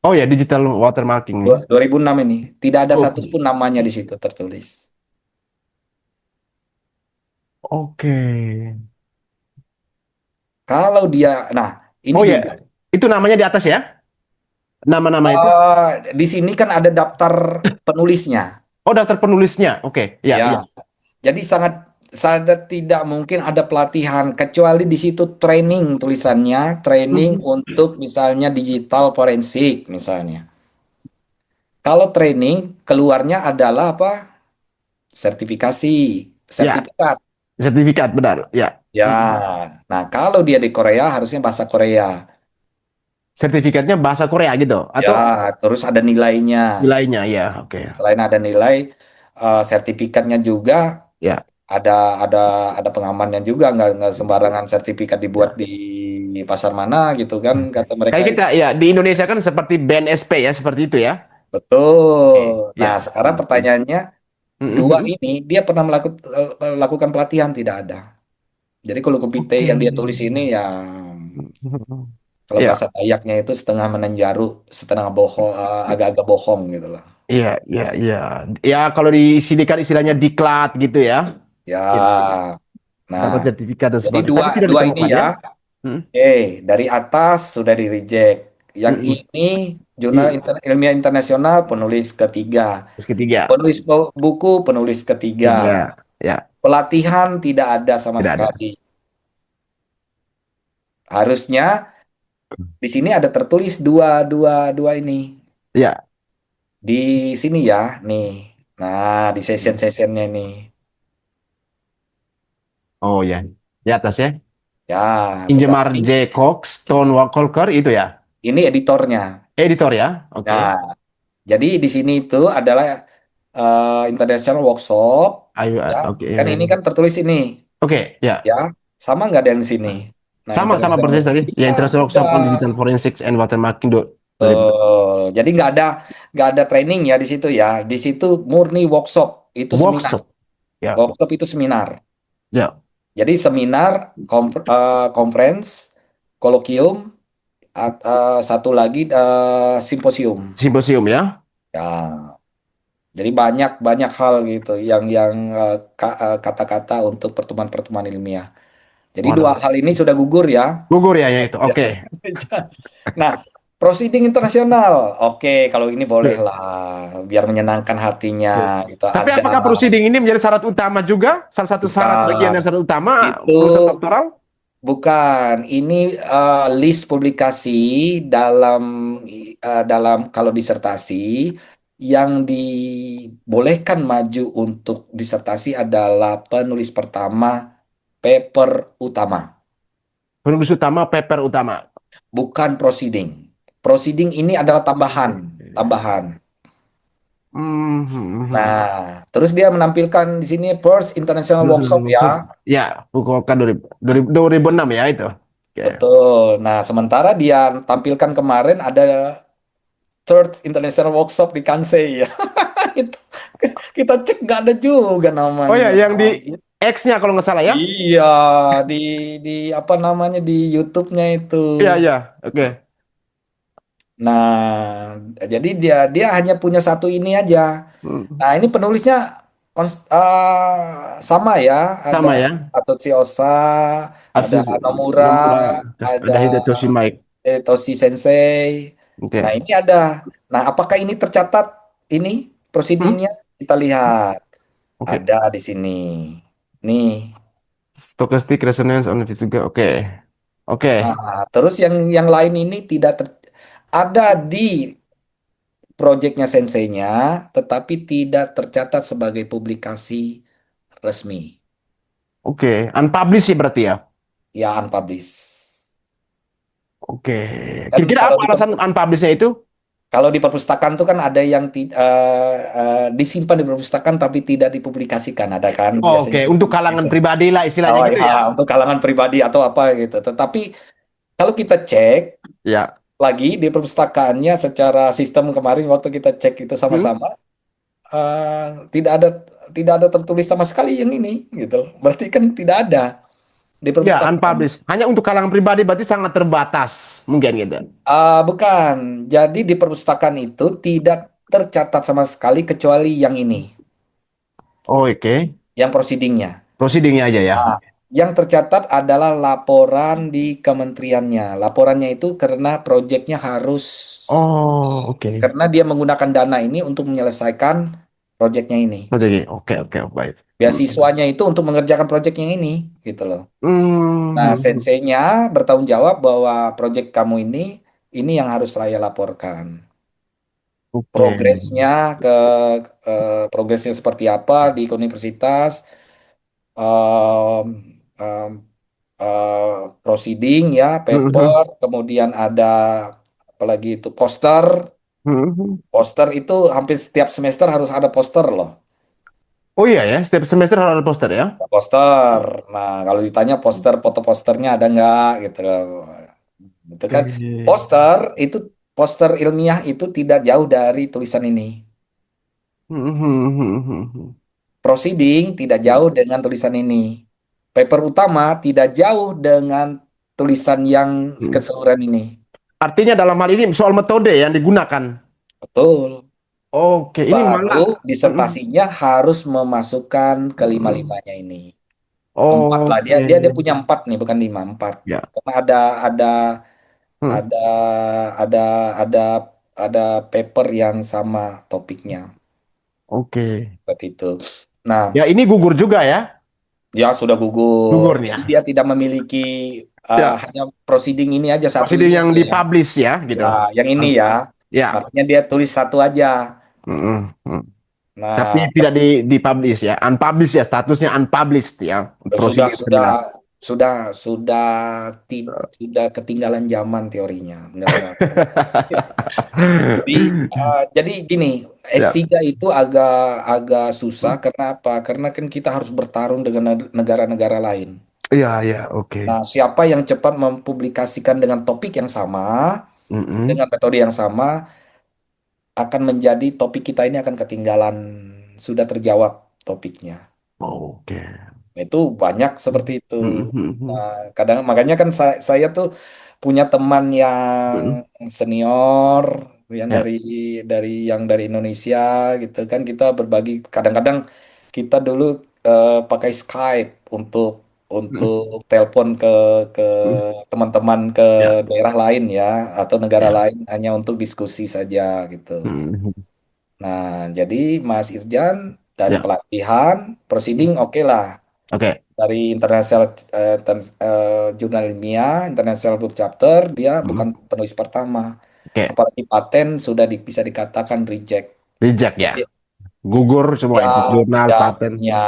Oh ya, digital watermarking nih. 2006 ini tidak ada Oke. satupun namanya di situ tertulis. Oke. Kalau dia, nah ini Oh ya, juga. itu namanya di atas ya? Nama-nama itu? Di sini kan ada daftar penulisnya. Oh, daftar penulisnya. Oke, ya, Ya, ya. jadi sangat sangat tidak mungkin ada pelatihan kecuali di situ training tulisannya, training Mhm. untuk misalnya digital forensik misalnya. Kalau training keluarnya adalah apa? Sertifikasi, Ya, sertifikat. sertifikat benar. Ya. Ya. Mhm. Nah, kalau dia di Korea harusnya bahasa Korea. Sertifikatnya bahasa Korea gitu Ya, atau terus ada nilainya. nilainya ya, oke. Selain ada nilai, sertifikatnya juga Ya. ada ada ada pengamannya juga nggak sembarangan sertifikat dibuat Ya. di pasar mana gitu kan kata mereka Kayak kita itu. ya di Indonesia kan seperti BNSP ya, seperti itu ya. Betul. Oke, Nah, ya. sekarang pertanyaannya dua Mhm. ini dia pernah melakukan pelatihan tidak ada. Jadi kalau Kupite Oke. yang dia tulis ini ya kalau Ya, bahasa Dayaknya itu setengah menenjaru, setengah bohong, agak-agak bohong gitu loh. iya, iya, iya. Ya, kalau di sini kan istilahnya diklat gitu ya. Ya, Ya, dapat nah, sertifikat dan jadi sebagainya. dua Tapi tidak dua ini ditemukan ya. ya. Hmm. Dari atas sudah di reject. Yang Mm-mm. ini jurnal I- ilmiah internasional penulis ketiga. Terus ketiga, Penulis buku penulis ketiga. tiga, ya, Pelatihan tidak ada sama tidak ada. sekali. Harusnya di sini ada tertulis dua dua dua ini. Ya, Di sini ya, nih. Nah, di session-sessionnya nih. oh ya, di atas ya. Ya, Ingemar tetapi J. Cox, Stone Walker itu ya. ini editornya. Editor ya, oke. Nah, jadi di sini itu adalah International Workshop. Ayo, Ya, oke. kan ini kan tertulis ini. Oke, ya. Ya, sama nggak dengan sini? Nah, Sama-sama International persis Workshop. tadi. Ya, Iya, International udah. Workshop on Digital Forensics and Watermarking 2000. Jadi nggak ada training ya di situ ya. Di situ murni workshop. Itu seminar. Workshop. Ya, Workshop itu seminar. ya. Jadi seminar, conference, kolokium, satu lagi simposium. Simposium ya. Ya, jadi banyak banyak hal gitu yang kata-kata untuk pertemuan-pertemuan ilmiah. Jadi dua Waduh. hal ini sudah gugur ya. Gugur ya yang itu. Oke. Nah, proceeding internasional. Oke, kalau ini bolehlah biar menyenangkan hatinya Oke. gitu. Tapi Ada apakah proceeding ini menjadi syarat utama juga? Salah satu syarat bagian bukan dan syarat utama itu urusan doktoral? bukan. Ini list publikasi dalam dalam kalau disertasi yang dibolehkan maju untuk disertasi adalah penulis pertama paper utama, Penulis utama, paper utama. bukan proceeding. Proceeding ini adalah tambahan, Oke. tambahan. Hmm, hmm, hmm. Nah, terus dia menampilkan di sini First International Workshop ya. Ya, Fukuoka 2006 ya itu. Oke. Betul. Nah, sementara dia tampilkan kemarin ada Third International Workshop di Kansai ya. Itu kita cek nggak ada juga Oh ya, namanya. yang di X-nya kalau nggak salah ya? Iya, di di apa namanya di YouTube-nya itu. Iya, iya. Oke. Nah, jadi dia dia hanya punya satu ini aja. Hmm. Nah, ini penulisnya sama ya, ada Sama ya. Atsushi Osa, ada Atsushi Nomura, Nomura, ada ada Hidetoshi Mike. Toshi Sensei. Nah, Oke. ini ada. Nah, apakah ini tercatat ini Hmm? proceedingnya? Kita lihat. Oke. Ada di sini. Nih. Stochastic resonance on juga. Oke. Oke. Nah, terus yang lain ini tidak ada di proyeknya Senseinya, tetapi tidak tercatat sebagai publikasi resmi. Oke. Unpublished sih berarti ya. Ya, unpublished. Oke. Kan Kira-kira kalau apa alasan unpublishednya itu? kalau di perpustakaan tuh kan ada yang disimpan di perpustakaan tapi tidak dipublikasikan, ada kan Oh, biasanya oke. gitu Untuk di kalangan situ. pribadi lah istilahnya Oh gitu ya, ya. untuk kalangan pribadi atau apa gitu. Tetapi kalau kita cek Ya. lagi di perpustakaannya secara sistem kemarin waktu kita cek itu Hmm? sama-sama tidak ada tertulis sama sekali yang ini gitu loh. Berarti kan tidak ada di Ya, perpustakaan. unpublished. Hanya untuk kalangan pribadi berarti sangat terbatas mungkin gitu. Bukan. Jadi di perpustakaan itu tidak tercatat sama sekali kecuali yang ini, Oh, oke. yang proceedingnya. Proceedingnya aja ya. Ah, yang tercatat adalah laporan di kementeriannya. Laporannya itu karena proyeknya harus, Oh, oke. karena dia menggunakan dana ini untuk menyelesaikan proyeknya ini. Proceeding. Oke, oke, baik. Hmm. Beasiswanya itu untuk mengerjakan proyek yang ini, gitu loh. Nah, Hmm. senseinya bertanggung jawab bahwa proyek kamu ini yang harus saya laporkan. Oke. Progresnya ke progresnya seperti apa di universitas, em, em, proceeding ya, Hmm. paper, kemudian ada apalagi itu poster. Hmm. Poster itu hampir setiap semester harus ada poster loh. Oh iya ya, setiap semester harus ada poster ya. Poster. Nah, kalau ditanya poster, foto posternya ada nggak gitu loh. Itu kan Oke. poster itu poster ilmiah itu tidak jauh dari tulisan ini. Hmm. Proceeding tidak jauh dengan tulisan ini. Paper utama tidak jauh dengan tulisan yang keseluruhan ini. Artinya dalam hal ini soal metode yang digunakan. Betul. Oke, ini Baru malah. Mm, disertasinya harus memasukkan mm. kelima-limanya ini. Empat lah dia Oke. dia dia punya empat nih bukan lima empat. Ya. Karena ada Hmm. ada ada ada ada paper yang sama topiknya Oke. seperti itu. Nah, Ya, ini gugur juga ya. dia sudah gugur. Gugur nih Jadi ya. dia tidak memiliki Ya, hanya proceeding ini aja satu prosedur ini yang aja ya. dipublish ya Ya, gitu. yang ini ya. Ya. Makanya dia tulis satu aja. Mm, mm. Tapi Nah, tidak dipublish ya. Unpublished ya, statusnya unpublished ya. sudah Prosedur sudah seminar. sudah sudah sudah ketinggalan zaman teorinya. Enggak. Jadi gini, Ya. S3 itu agak agak susah karena apa? Karena kan kita harus bertarung dengan negara-negara lain. Iya, iya, oke. Nah, siapa yang cepat mempublikasikan dengan topik yang sama, Mm-mm. dengan metode yang sama, akan menjadi topik kita ini akan ketinggalan, sudah terjawab topiknya. Oke. Itu banyak seperti itu. Mm-mm. Nah, kadang makanya kan saya tuh punya teman yang Mm-mm. senior, yang Ya. dari Indonesia gitu kan kita berbagi. Kadang-kadang kita dulu pakai Skype untuk Mm-mm. telepon ke teman-teman ke Ya. daerah lain ya atau negara Ya. lain hanya untuk diskusi saja gitu. Mm-mm. Nah, jadi Mas Irjan dari Ya. pelatihan proceeding oke lah. Oke. Dari International Jurnal Ilmiah, International Book Chapter, dia bukan Hmm. penulis pertama. Oke. Apalagi paten sudah bisa dikatakan reject. Reject ya. Jadi Gugur semua dia itu jurnal tidak paten. punya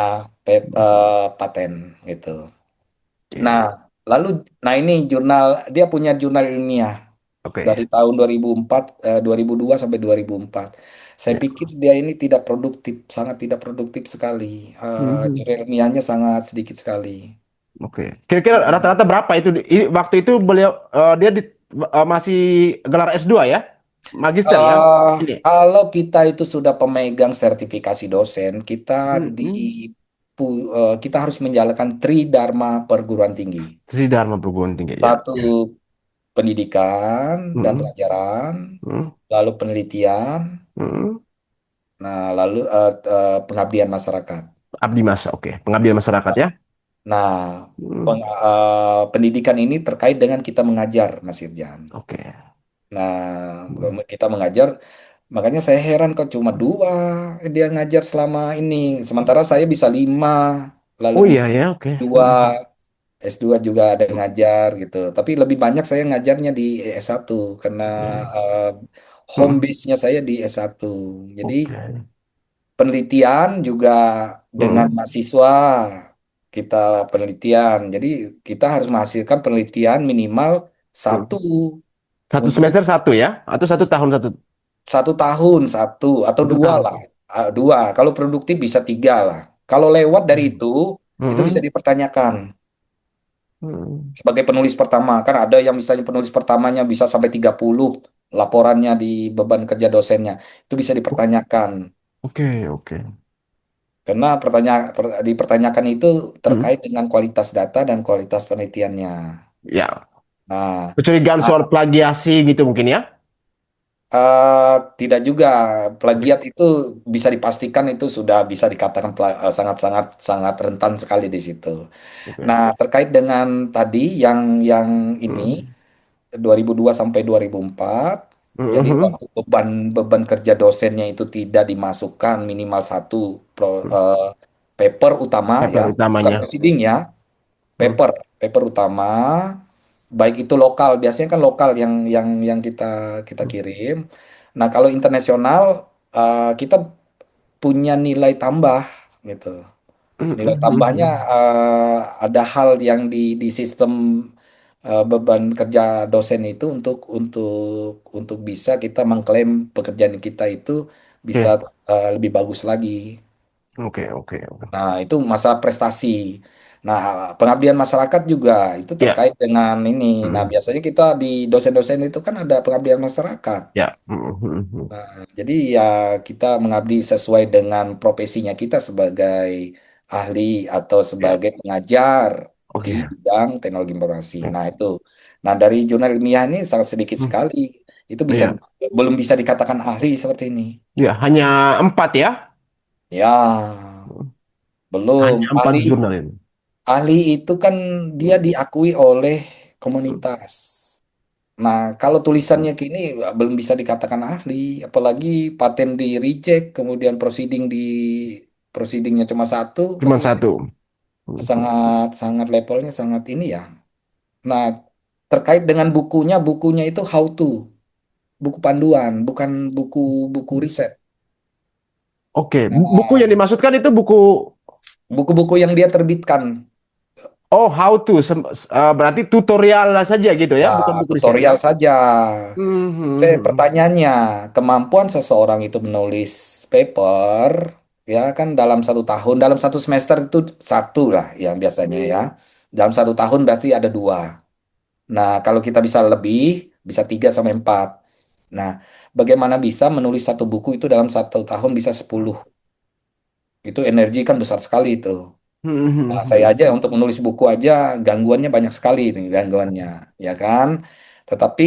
paten gitu. Nah, Oke. lalu ini jurnal dia punya jurnal ilmiah Oke. dari tahun 2004 2002 sampai 2004. Saya Ya. pikir dia ini tidak produktif, sangat tidak produktif sekali. Mhm. Jurnal ilmiahnya sangat sedikit sekali. Oke. Kira-kira rata-rata berapa itu waktu itu beliau dia masih gelar S2 ya? Magister ya? Ini. Kalau kita itu sudah pemegang sertifikasi dosen, Mhm. kita harus menjalankan Tridharma perguruan tinggi. Tridharma perguruan tinggi ya. Satu, pendidikan dan Mhm. pelajaran, Mhm. lalu penelitian, Mhm. nah lalu pengabdian masyarakat. Abdi Masa. Oke. Pengabdian masyarakat ya. Nah, Mhm. pendidikan ini terkait dengan kita mengajar, Mas Irjan. Oke. Nah, Mhm. kita mengajar, makanya saya heran kok cuma dua dia ngajar selama ini. Sementara saya bisa lima, lalu Oh iya bisa ya. Oke. dua, Mhm. S2 juga ada yang ngajar gitu. Tapi lebih banyak saya ngajarnya di S1 karena Oke. eh, home Mhm. base-nya saya di S1. Jadi Oke. penelitian juga dengan Mhm. mahasiswa kita penelitian. Jadi kita harus menghasilkan penelitian minimal satu Mhm. Satu untuk semester satu ya? Atau satu tahun satu? 1 tahun satu atau Satu dua tahun. lah. Dua. Kalau produktif bisa tiga lah. Kalau lewat dari itu bisa Mhm. dipertanyakan. Mhm. Sebagai penulis pertama, kan ada yang misalnya penulis pertamanya bisa sampai 30 laporannya di beban kerja dosennya. Itu bisa dipertanyakan. Oke, oke. Karena dipertanyakan itu Mhm. terkait dengan kualitas data dan kualitas penelitiannya. Ya, Nah, kecurigaan nah, soal plagiasi gitu mungkin ya? tidak juga Oke, plagiat itu bisa dipastikan itu sudah bisa dikatakan sangat-sangat sangat rentan sekali di situ. oke. Nah, terkait dengan tadi yang ini Mhm. 2002 sampai 2004. Jadi Mhm. waktu beban beban kerja dosennya itu tidak dimasukkan minimal satu eh, paper utama ya, Paper bukan utamanya. proceeding ya, Mhm. paper paper utama, baik itu lokal, biasanya kan lokal yang kita kita kirim. Nah, kalau internasional kita punya nilai tambah gitu. Nilai tambahnya Mhm. ada hal yang di sistem beban kerja dosen itu untuk bisa kita mengklaim pekerjaan kita itu bisa Oke, lebih bagus lagi. oke, oke, oke. Nah, itu masalah prestasi. Nah, pengabdian masyarakat juga itu Ya. terkait dengan ini. Nah, Mhm. biasanya kita di dosen-dosen itu kan ada pengabdian masyarakat. Ya. Mhm. Nah, jadi ya kita mengabdi sesuai dengan profesinya kita sebagai ahli atau Ya. sebagai pengajar di Oke. bidang teknologi informasi. Ya. Nah, itu. Nah, dari jurnal ilmiah ini sangat sedikit Hmm. sekali. Itu bisa Ya. belum bisa dikatakan ahli seperti ini. Ya, hanya 4 ya? Ya, belum. Hanya 4 Ahli jurnal ini. ahli itu kan dia diakui oleh komunitas. Nah, kalau tulisannya kini belum bisa dikatakan ahli, apalagi paten di reject, kemudian proceedingnya cuma satu, Cuma masih satu. sangat sangat levelnya sangat ini ya. Nah, terkait dengan bukunya itu how to, buku panduan, bukan buku riset. Oke, buku yang Nah, dimaksudkan itu buku. buku-buku yang dia terbitkan, Oh, how to. Berarti tutorial lah saja gitu ya, ya bukan buku riset ya? tutorial saja. Saya Mhm. pertanyaannya, kemampuan seseorang itu menulis paper, ya kan dalam 1 tahun, dalam 1 semester itu satu lah yang biasanya ya. Dalam 1 tahun berarti ada dua. Nah, kalau kita bisa lebih, bisa 3 sampai 4. Nah, bagaimana bisa menulis satu buku itu dalam 1 tahun bisa 10? Itu energi kan besar sekali itu. Nah, saya Mhm. aja untuk menulis buku aja gangguannya banyak sekali nih gangguannya, ya kan? Tetapi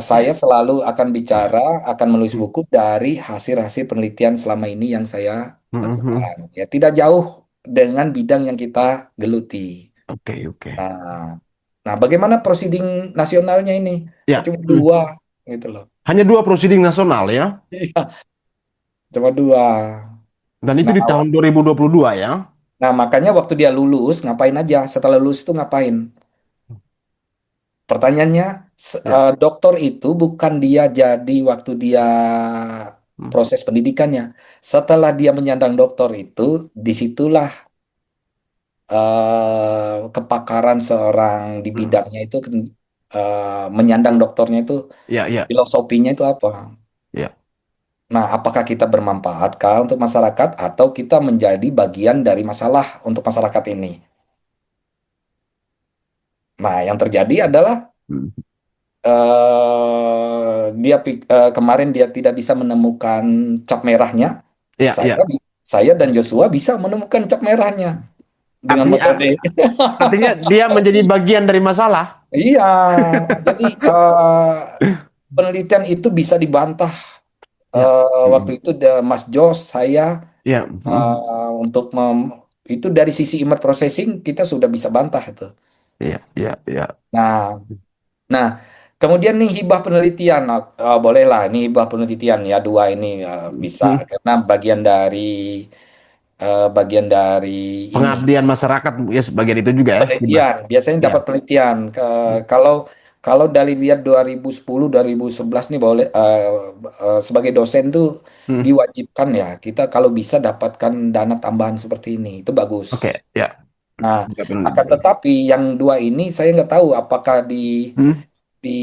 saya selalu akan bicara, akan menulis buku dari hasil-hasil penelitian selama ini yang saya Mhm. lakukan. Ya, tidak jauh dengan bidang yang kita geluti. Oke, oke. Nah, nah, bagaimana proceeding nasionalnya ini? Ya, Ya, cuma dua, gitu loh. hanya 2 proceeding nasional ya, Iya, cuma dua. dan itu Nah, di tahun 2022 ya. Nah, makanya waktu dia lulus, ngapain aja? Setelah lulus itu ngapain? Pertanyaannya, Ya. dokter itu bukan dia jadi waktu dia Hmm. proses pendidikannya. Setelah dia menyandang dokter itu, disitulah kepakaran seorang di Hmm. bidangnya itu menyandang dokternya itu Ya, ya, filosofinya itu apa? ya. Nah, apakah kita bermanfaatkah untuk masyarakat atau kita menjadi bagian dari masalah untuk masyarakat ini? Nah, yang terjadi adalah Hmm. kemarin dia tidak bisa menemukan cap merahnya. Ya, Saya ya. saya dan Joshua bisa menemukan cap merahnya dengan Artinya metode. artinya dia menjadi bagian dari masalah. Iya, jadi penelitian itu bisa dibantah. Ya. Waktu Hmm. itu Mas Jos, saya Ya. Hmm. untuk itu dari sisi image processing kita sudah bisa bantah itu. Ya, ya, ya. Nah, nah, kemudian nih hibah penelitian, nah, bolehlah ini hibah penelitian ya dua ini bisa Hmm. karena bagian dari ini Pengabdian masyarakat ya sebagian itu juga ya, Hibah. penelitian. Biasanya Ya. dapat penelitian. Hmm. Kalau kalau dari lihat 2010 2011 nih boleh sebagai dosen tuh Hmm. diwajibkan ya kita kalau bisa dapatkan dana tambahan seperti ini itu bagus. Oke, ya. Nah, Juga akan penelitian. tetapi yang dua ini saya nggak tahu apakah Hmm. di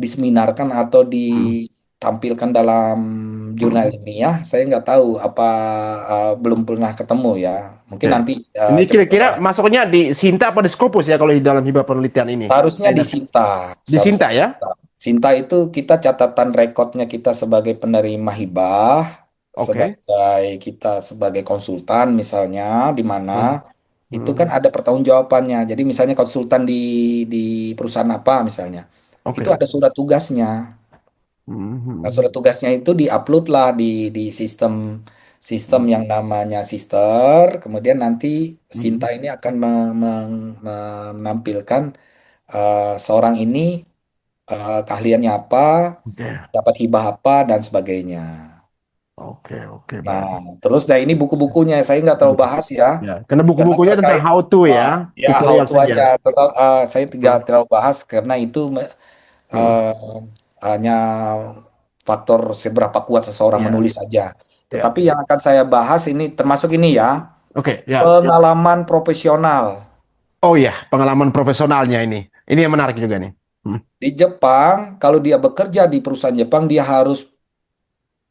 diseminarkan atau Hmm. ditampilkan dalam jurnal Hmm. ilmiah. Saya nggak tahu apa belum pernah ketemu ya. Mungkin Oke. nanti Ini coba kira-kira masuknya di Sinta apa di Scopus ya kalau di dalam hibah penelitian ini? seharusnya Edan. disinta, Di seharusnya Sinta ya? disinta. Sinta itu kita catatan rekodnya kita sebagai penerima hibah, Oke. sebagai kita sebagai konsultan misalnya di mana Hmm. itu kan Hmm. ada pertanggungjawabannya. Jadi misalnya konsultan di perusahaan apa misalnya, itu Oke. ada surat tugasnya. Nah, Hmm. surat tugasnya itu diupload lah di sistem sistem Hmm. yang namanya Sister. Kemudian nanti Hmm. Sinta ini akan menampilkan seorang ini keahliannya apa, Oke. dapat hibah apa dan sebagainya. Oke, oke, Nah, baik. terus nah ini buku-bukunya saya nggak terlalu bahas ya, Ya, karena karena buku-bukunya tentang terkait how to ya, ya how tutorial to saja. aja. Tetap saya tidak Hmm. terlalu bahas karena itu Hmm. eh, hanya faktor seberapa kuat seseorang Ya, menulis saja. ya. Tetapi yang akan saya bahas ini termasuk ini ya, Oke, ya. pengalaman profesional. Oh ya, pengalaman profesionalnya ini. Ini yang menarik juga nih. Hmm. Di Jepang, kalau dia bekerja di perusahaan Jepang, dia harus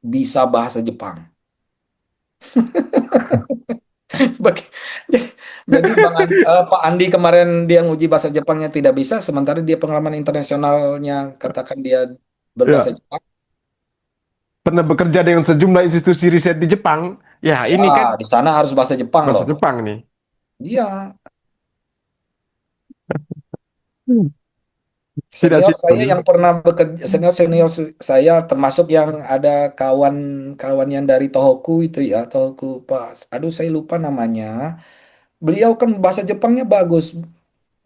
bisa bahasa Jepang. Bagi- Jadi Pak Andi kemarin dia nguji bahasa Jepangnya tidak bisa, sementara dia pengalaman internasionalnya katakan dia berbahasa Ya, Jepang. pernah bekerja dengan sejumlah institusi riset di Jepang. Ya, Ya, ini kan di sana harus bahasa Jepang bahasa loh. Jepang nih. Dia Hmm. Tidak senior simpel saya ya. yang pernah bekerja, senior senior saya termasuk yang ada kawan-kawan yang dari Tohoku itu ya, Tohoku Pak. Aduh, saya lupa namanya. Beliau kan bahasa Jepangnya bagus.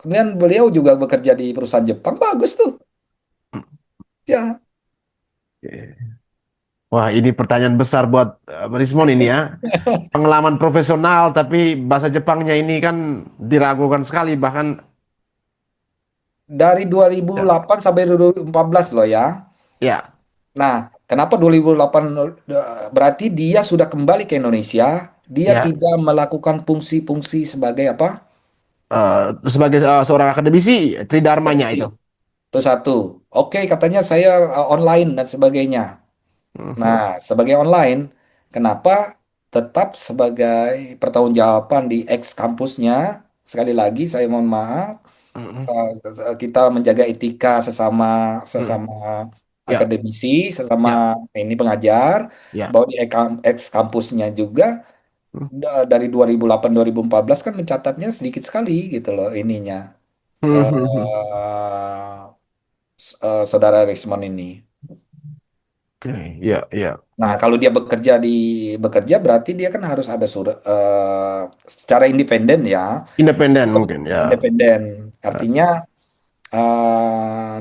Kemudian beliau juga bekerja di perusahaan Jepang, bagus tuh. Ya, Oke. Wah, ini pertanyaan besar buat Rismon ini ya. Pengalaman profesional tapi bahasa Jepangnya ini kan diragukan sekali bahkan dari ya, 2008 sampai 2014 loh ya. ya, Nah, kenapa 2008 berarti dia sudah kembali ke Indonesia, dia ya, tidak melakukan fungsi-fungsi sebagai apa? sebagai seorang akademisi tridharmanya Akademisi. itu. Itu satu. Oke, katanya saya online dan sebagainya. Mhm. Nah, sebagai online, kenapa tetap sebagai pertanggungjawaban di ex kampusnya? Sekali lagi saya mohon maaf, Mhm. kita menjaga etika sesama Mhm. sesama Ya, akademisi, sesama ya, ini pengajar, ya. bahwa di ex kampusnya juga Mhm. dari 2008 2014 kan mencatatnya sedikit sekali gitu loh ininya Mhm. eh saudara Rismon ini. Oke, ya, ya. Nah, kalau dia bekerja berarti dia kan harus ada surat secara independen ya, Independen mungkin ya. independen. Artinya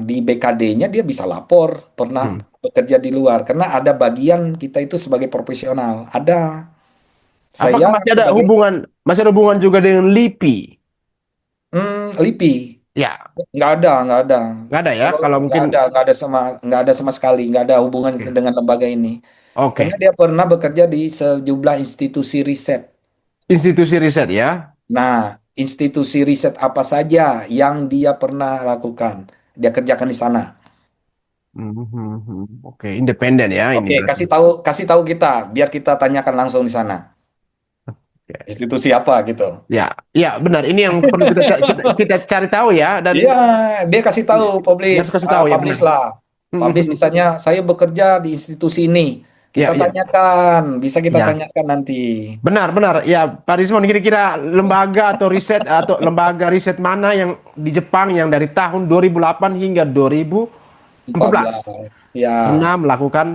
di BKD-nya dia bisa lapor pernah Hmm. bekerja di luar karena ada bagian kita itu sebagai profesional. Ada Apakah saya masih ada sebagai hubungan? Masih ada hubungan juga dengan LIPI. LIPI Ya, nggak ada. nggak ada ya. Kalau Kalau mungkin, nggak ada sama sekali, nggak ada hubungan oke, dengan lembaga ini. Karena oke. dia pernah bekerja di sejumlah institusi riset. Institusi riset ya. Nah, institusi riset apa saja yang dia pernah lakukan? Dia kerjakan di sana. Oke, independen ya ini Oke, berarti. kasih tahu kita, biar kita tanyakan langsung di sana. Ya, Institusi apa gitu? ya, ya, benar. Ini yang perlu kita cari tahu ya. Dan Iya, dia kasih tahu, dia publish, kasih tahu ya, publish benar. lah. Publish misalnya saya bekerja di institusi ini. Kita Ya, ya, tanyakan, bisa kita ya. tanyakan nanti. Benar, benar. Ya, Pak Rismon, kira-kira lembaga atau lembaga riset mana yang di Jepang yang dari tahun 2008 hingga 14. 2014 Ya, pernah melakukan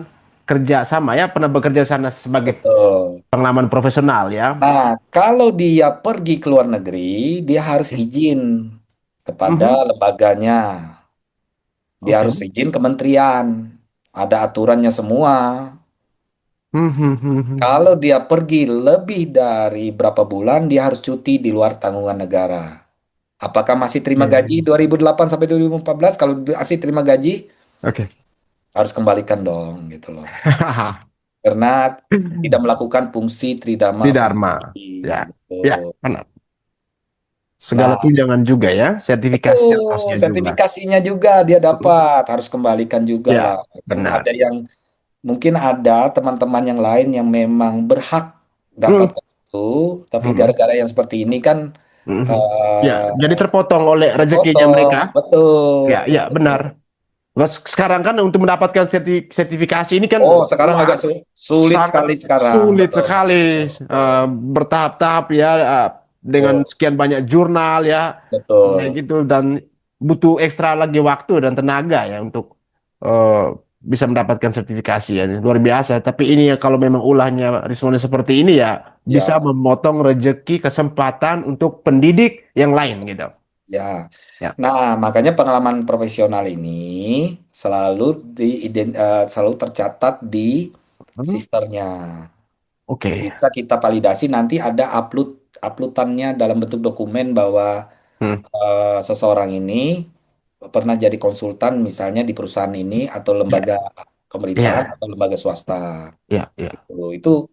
kerja sama ya, pernah bekerja sana sebagai betul. pengalaman profesional ya. Nah, kalau dia pergi ke luar negeri, dia harus Oke. izin kepada Mhm. lembaganya. Dia Oke. harus izin kementerian. Ada aturannya semua. Mhm. Kalau dia pergi lebih dari berapa bulan, dia harus cuti di luar tanggungan negara. Apakah masih terima gaji Oke. 2008 sampai 2014? Kalau masih terima gaji, Oke. harus kembalikan dong, gitu loh. Karena tidak melakukan fungsi tridharma Di Dharma. pribadi, Ya. gitu. Ya, benar. Segala Nah, tunjangan juga ya, sertifikasi betul, atasnya juga. sertifikasinya juga dia dapat, harus kembalikan juga Ya, lah. Ada benar. yang mungkin ada teman-teman yang lain yang memang berhak dapat Hmm. itu, tapi Hmm. gara-gara yang seperti ini kan Mhm. Ya, eh jadi terpotong oleh rezekinya potong, mereka. betul, Ya, ya, betul. benar. Mas, sekarang kan untuk mendapatkan sertifikasi ini kan Oh, sekarang agak wah, sulit sangat sekali sekarang, sulit betul, sekali, betul, bertahap-tahap ya, dengan betul, sekian banyak jurnal ya, kayak betul. gitu, dan butuh ekstra lagi waktu dan tenaga ya untuk eh, bisa mendapatkan sertifikasi ya. Luar biasa. Tapi ini ya kalau memang ulahnya Rismon seperti ini ya bisa Ya, memotong rezeki kesempatan untuk pendidik yang lain gitu. ya. Ya. Nah, makanya pengalaman profesional ini selalu selalu tercatat di Hmm. sisternya. Oke. Bisa kita validasi nanti ada uploadannya dalam bentuk dokumen bahwa Hmm. seseorang ini pernah jadi konsultan misalnya di perusahaan ini atau Ya, lembaga pemerintahan ya, atau lembaga swasta. ya, ya. Gitu.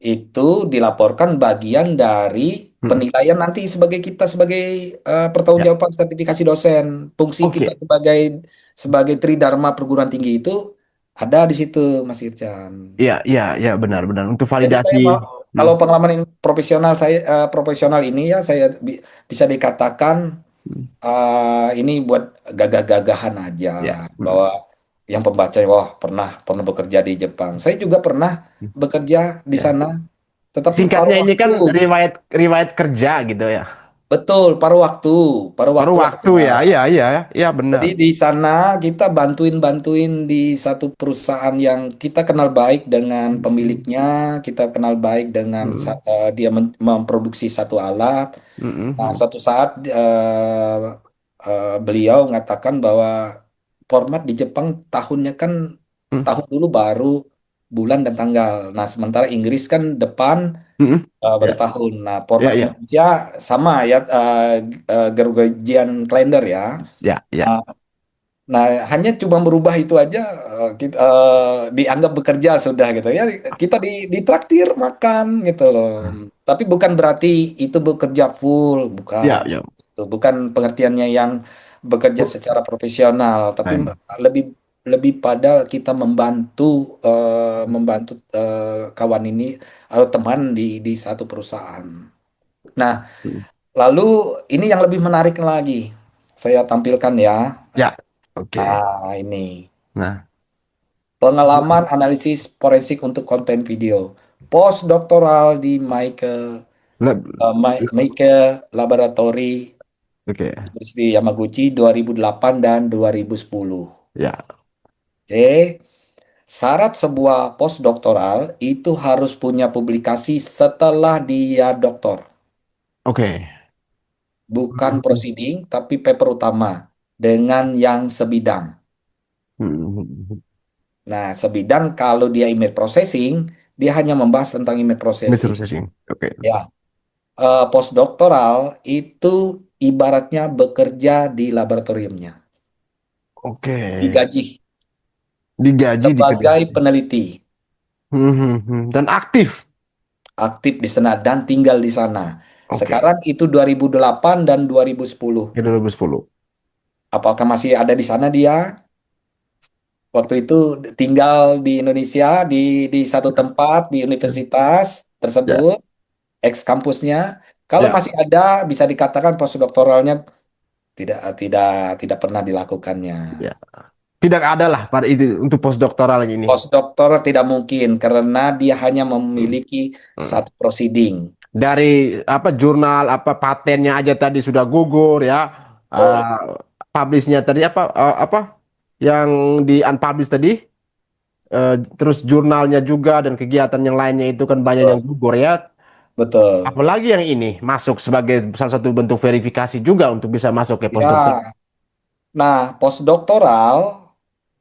Itu dilaporkan bagian dari Hmm. penilaian nanti sebagai kita sebagai Ya. pertanggungjawaban sertifikasi dosen. Fungsi kita Oke. sebagai Tridharma perguruan tinggi itu ada di situ, Mas Ircan. Ya, ya, ya, benar-benar untuk Jadi validasi. saya mau Hmm. kalau pengalaman profesional ini ya saya bisa dikatakan Hmm. ini buat gagah-gagahan aja Ya. bahwa yang pembaca wah pernah pernah bekerja di Jepang. Saya juga pernah bekerja di Ya. sana, tetapi paruh Singkatnya ini waktu. kan riwayat riwayat kerja gitu ya. Betul, paruh Baru waktu waktu aja. ya, iya, iya, ya, benar. Jadi di sana kita bantuin-bantuin di satu perusahaan yang kita kenal baik dengan Hmm. pemiliknya, kita kenal baik dengan Hmm. dia memproduksi satu alat. Hmm. Nah, Hmm. suatu saat beliau mengatakan bahwa format di Jepang tahunnya kan Hmm. tahun dulu baru bulan dan tanggal. Nah, sementara Inggris kan depan Hmm. baru Ya, tahun. Nah, ya, format ya, Indonesia sama ya Gregorian calendar ya. ya, ya. Nah, nah, hanya cuma merubah itu aja kita dianggap bekerja sudah gitu ya. Kita ditraktir makan gitu loh. Tapi bukan berarti itu bekerja full, bukan. Ya, ya. Itu bukan pengertiannya yang bekerja Bu- secara profesional, tapi Baik. lebih lebih pada kita membantu membantu kawan ini atau teman di satu perusahaan. Nah, Hmm. lalu ini yang lebih menarik lagi. Saya tampilkan ya. Ya, oke. Nah, ini. Nah, Pengalaman analisis forensik untuk konten video. Postdoktoral di leb- Meike Laboratory oke. University Yamaguchi 2008 dan 2010. Ya, Oke. Syarat sebuah postdoktoral itu harus punya publikasi setelah dia doktor. oke. Bukan Hmm. proceeding, tapi paper utama dengan yang sebidang. Hmm. Nah, sebidang kalau dia image processing, dia hanya membahas tentang image Image processing. processing. Oke. Ya, Postdoktoral itu ibaratnya bekerja di laboratoriumnya, Oke. digaji Digaji di kedai. sebagai peneliti, Dan aktif. aktif di sana dan tinggal di sana. Oke. Sekarang itu 2008 dan 2010. Ke 2010. Apakah masih ada di sana dia? Waktu itu tinggal di Indonesia di satu tempat di universitas Ya, tersebut, ex kampusnya. Kalau ya, masih ada, bisa dikatakan postdoktoralnya tidak tidak tidak pernah dilakukannya. ya. Tidak ada lah pada itu untuk postdoktoral ini. Postdoktor tidak mungkin karena dia hanya Hmm, memiliki hmm. satu proceeding. Dari apa jurnal apa patennya aja tadi sudah gugur ya. Betul. Publishnya tadi apa yang di unpublished tadi. Terus jurnalnya juga dan kegiatan yang lainnya itu kan banyak yang Betul. gugur ya. Betul. Apalagi yang ini masuk sebagai salah satu bentuk verifikasi juga untuk bisa masuk ke postdoktor. Ya, nah postdoktoral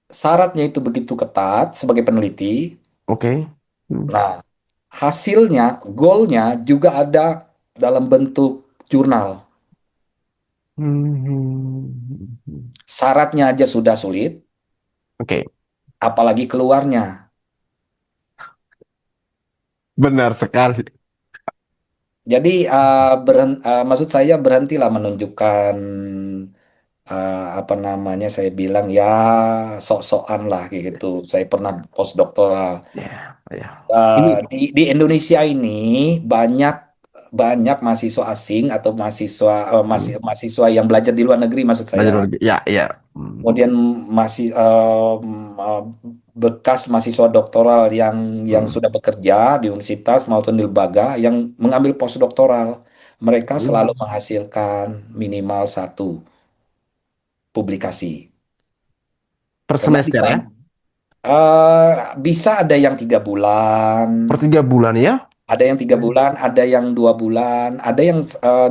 syaratnya itu begitu ketat sebagai peneliti. Oke. Hmm. Nah, hasilnya, goalnya juga ada dalam bentuk jurnal. Hmm. Syaratnya aja sudah sulit, Oke, apalagi keluarnya. benar sekali. Jadi maksud saya berhentilah menunjukkan apa namanya saya bilang ya sok-sokan lah kayak gitu. Saya pernah postdoktoral. Ya, ya. Ini Di Indonesia ini banyak banyak mahasiswa asing atau mahasiswa mahasiswa yang belajar di luar negeri maksud belajar saya. lagi. Ya, ya. Hmm. Kemudian masih bekas mahasiswa doktoral yang Hmm. sudah bekerja di universitas maupun di lembaga yang mengambil postdoktoral, mereka selalu Hmm. menghasilkan minimal satu publikasi. Per Karena di semester ya? sana bisa ada yang 3 bulan, Per 3 bulan ya? ada yang 3 bulan, ada yang 2 bulan, ada yang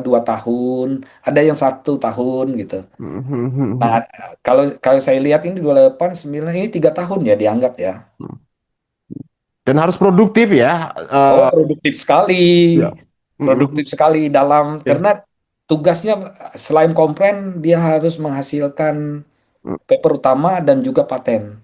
2 tahun, ada yang 1 tahun gitu. Hmm. Hmm. Hmm. Nah, Hmm. kalau kalau saya lihat ini 28 9 ini 3 tahun ya dianggap ya. Dan harus produktif ya. Oh, produktif sekali. Ya. Hmm. Hmm. Produktif sekali dalam Ya. karena tugasnya selain kompren dia harus menghasilkan Hmm. paper utama dan juga paten.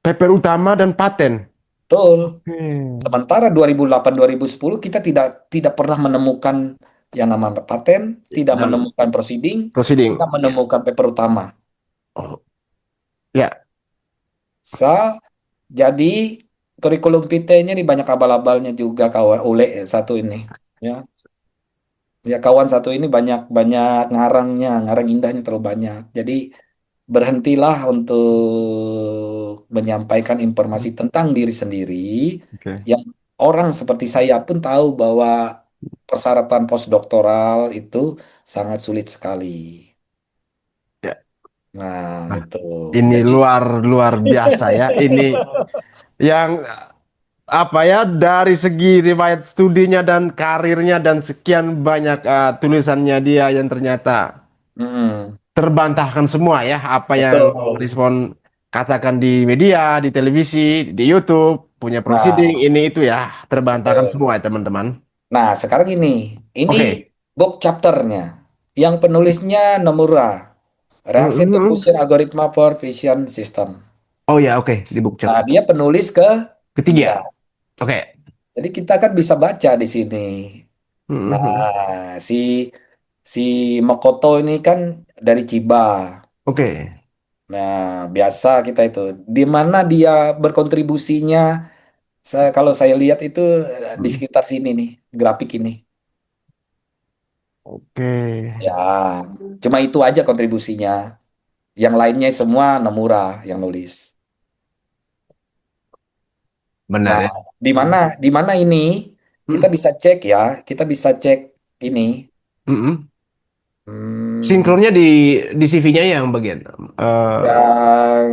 Paper utama dan paten. Betul. Hmm. Sementara 2008 2010 kita tidak tidak pernah menemukan yang namanya paten, tidak Dan menemukan proceeding, proceeding. tidak Ya. menemukan paper utama. Oh, ya. Sa jadi kurikulum PT-nya ini banyak abal-abalnya juga kawan ule satu ini. Ya. Ya kawan satu ini banyak banyak ngarangnya, ngarang indahnya terlalu banyak. Jadi berhentilah untuk menyampaikan informasi tentang diri sendiri Oke. yang orang seperti saya pun tahu bahwa persyaratan postdoktoral itu sangat sulit sekali. Ya. Nah, Nah, itu. ini Jadi luar luar biasa ya. Ini yang apa ya dari segi riwayat studinya dan karirnya dan sekian banyak tulisannya dia yang ternyata mm, terbantahkan semua ya apa yang betul. respon katakan di media, di televisi, di YouTube, punya proceeding Nah, ini itu ya terbantahkan betul. semua ya teman-teman. Nah, sekarang ini Oke. book chapternya. Yang penulisnya Nomura. Reaction Mhm. Diffusion Algorithm for Vision System. Oh ya, oke, di book Nah, chapter. dia penulis ketiga. Ketiga. Oke. Jadi kita kan bisa baca di sini. Mhm. Nah, si Makoto ini kan dari Chiba. Oke. Nah, biasa kita itu di mana dia berkontribusinya. Kalau saya lihat itu di Hmm. sekitar sini nih, grafik ini. Oke. Ya, cuma itu aja kontribusinya. Yang lainnya semua Nomura yang nulis. Benar Nah, ya. di mana ini kita Hmm. bisa cek ya, kita bisa cek ini. Mhm. Hmm, Sinkronnya di CV-nya yang bagian yang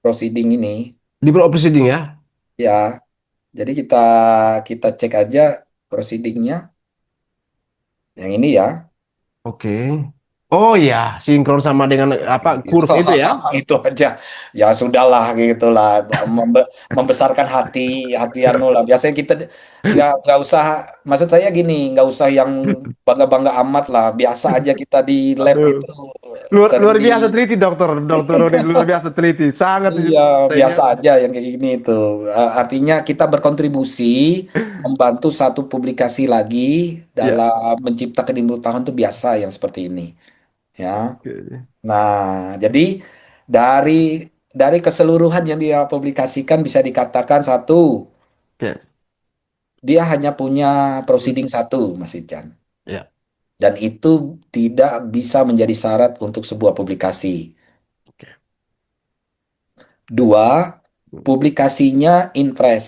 proceeding ini di proceeding ya. ya. Jadi kita kita cek aja proceedingnya yang ini ya. Oke. Oh ya, sinkron sama dengan apa kurve itu ya? Itu aja ya sudahlah gitulah, membesarkan hati, hati anu lah biasanya kita nggak usah, maksud saya gini, nggak usah yang bangga-bangga amat lah, biasa aja kita di lab Aduh. itu Luar, sering luar di, biasa teliti dokter, dokter Roni luar biasa teliti, sangat iya saya. biasa aja yang kayak gini itu. Artinya kita berkontribusi membantu satu publikasi lagi Ya. dalam menciptakan ilmu pengetahuan itu biasa yang seperti ini ya. Oke. Nah, jadi dari keseluruhan yang dia publikasikan bisa dikatakan satu, Oke. dia hanya punya proceeding satu, Mas Ijan. Ya. Dan itu tidak bisa menjadi syarat untuk sebuah publikasi. Oke. Dua, publikasinya in press.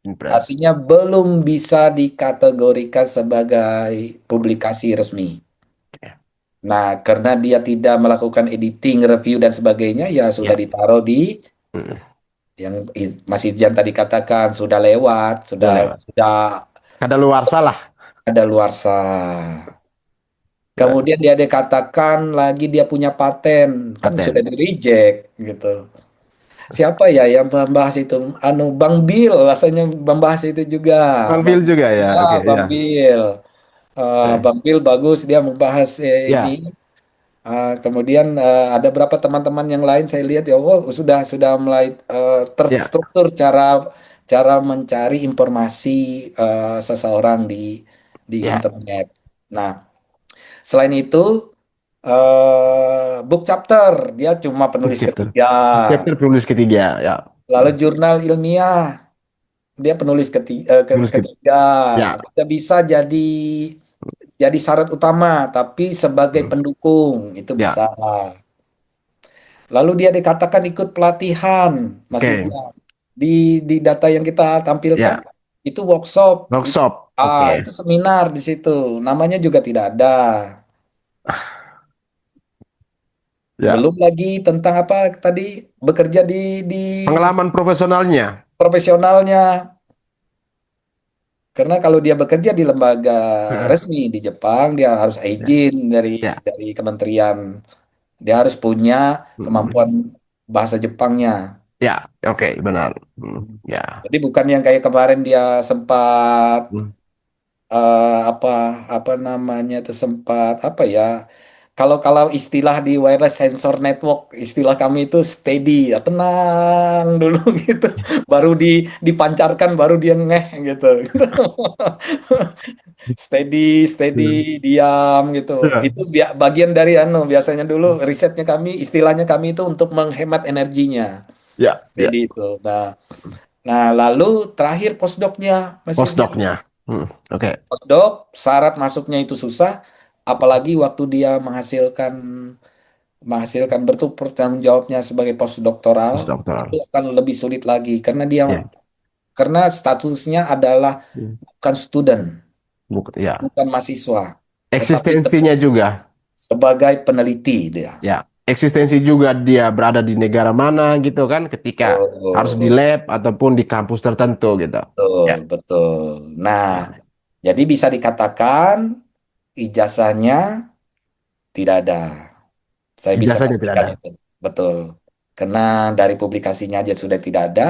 Impres. Artinya belum bisa dikategorikan sebagai publikasi resmi. Oke. Nah, karena dia tidak melakukan editing, review, dan sebagainya, ya sudah Ya. ditaruh di Mm. yang Mas Ijan tadi katakan sudah lewat, Udah lewat. sudah Kada luar salah. ada luarsa. Ya. Kemudian dia dikatakan lagi dia punya paten, kan sudah Paten. di reject gitu. Siapa ya yang membahas itu? Anu Bang Bill rasanya membahas itu juga. Ambil Bang, juga ya. ya, Oke, Bang ya. Bill. Eh, Bang Bill bagus dia membahas ini. Ya. Kemudian ada berapa teman-teman yang lain saya lihat ya, oh, sudah mulai Ya. terstruktur cara cara mencari informasi seseorang di Ya. internet. Nah, selain itu book chapter dia cuma Book penulis chapter. ketiga. Chapter penulis ketiga. Ya. Lalu jurnal ilmiah dia penulis Penulis ketiga. ketiga. Ya. Tidak bisa jadi syarat utama, tapi sebagai Hmm. pendukung itu bisa. Ya. Lalu dia dikatakan ikut pelatihan, Mas Oke. Ija. Di data yang kita tampilkan Ya. itu workshop, Workshop. Oke. itu seminar di situ. Namanya juga tidak ada. Ya. Belum lagi tentang apa tadi, bekerja di Pengalaman profesionalnya. profesionalnya. Karena kalau dia bekerja di lembaga Heeh. resmi di Jepang, dia harus Ya. izin Ya. dari kementerian. Dia harus punya Hmm. kemampuan bahasa Jepangnya. Ya. Oke, benar. Ya. Jadi bukan yang kayak kemarin dia sempat Hmm. apa apa namanya itu sempat apa ya, kalau kalau istilah di wireless sensor network, istilah kami itu steady ya, tenang dulu gitu, baru dipancarkan baru dia ngeh gitu. Steady, steady, Hmm. diam gitu. Ya. Itu bagian dari anu, biasanya dulu risetnya kami, istilahnya kami itu untuk menghemat energinya. Ya. Ya. Steady itu. Nah, lalu terakhir postdocnya Mas Irjan. Postdocnya. Oke. Postdoc syarat masuknya itu susah, apalagi waktu dia menghasilkan menghasilkan bentuk pertanggung jawabnya sebagai postdoktoral, itu Postdoktoral. akan lebih sulit lagi Ya. karena statusnya adalah Hmm. bukan student, Ya. bukan mahasiswa, tetapi Eksistensinya juga. sebagai peneliti dia. Ya. Eksistensi juga dia berada di negara mana gitu kan ketika harus di Oh, lab ataupun di kampus tertentu gitu. betul, Ya. betul. Nah, Ya. jadi bisa dikatakan ijazahnya tidak ada. Saya bisa Ijazahnya tidak pastikan ada. itu. Betul. Karena dari publikasinya aja sudah tidak ada,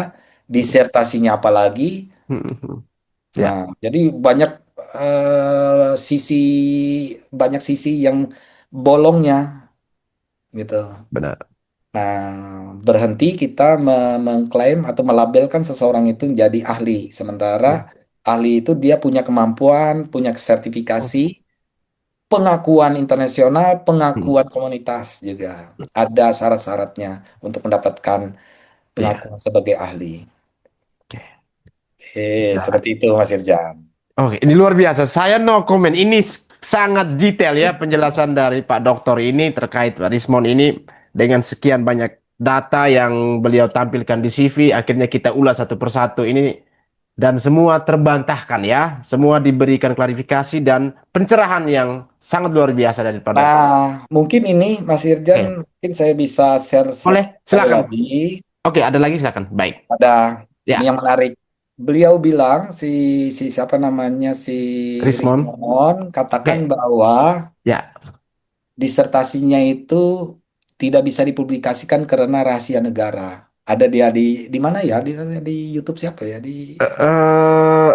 disertasinya apalagi. Hmm. Nah, Ya, jadi banyak sisi yang bolongnya gitu. benar. Nah, berhenti kita mengklaim atau melabelkan seseorang itu menjadi ahli. Sementara Ya. ahli itu dia punya kemampuan, punya sertifikasi, pengakuan internasional, Hmm. pengakuan komunitas juga. Ada syarat-syaratnya untuk mendapatkan Iya. pengakuan sebagai ahli. Oke. Seperti itu Mas Irjan. Oke, ini luar biasa. Saya no comment. Ini sangat detail ya penjelasan dari Pak Dokter ini terkait Pak Rismon ini dengan sekian banyak data yang beliau tampilkan di CV. Akhirnya kita ulas satu persatu ini dan semua terbantahkan ya. Semua diberikan klarifikasi dan pencerahan yang sangat luar biasa dari Pak Dokter. Nah, mungkin ini Mas Irjan, Oke, mungkin saya bisa share boleh sekali silakan. lagi. Oke, ada lagi silakan. Baik. Ada ini Ya, yang menarik. Beliau bilang si siapa namanya si Rismon. Rismon katakan Oke. bahwa Ya. disertasinya itu tidak bisa dipublikasikan karena rahasia negara. Ada dia di mana ya? Di YouTube siapa ya? Eh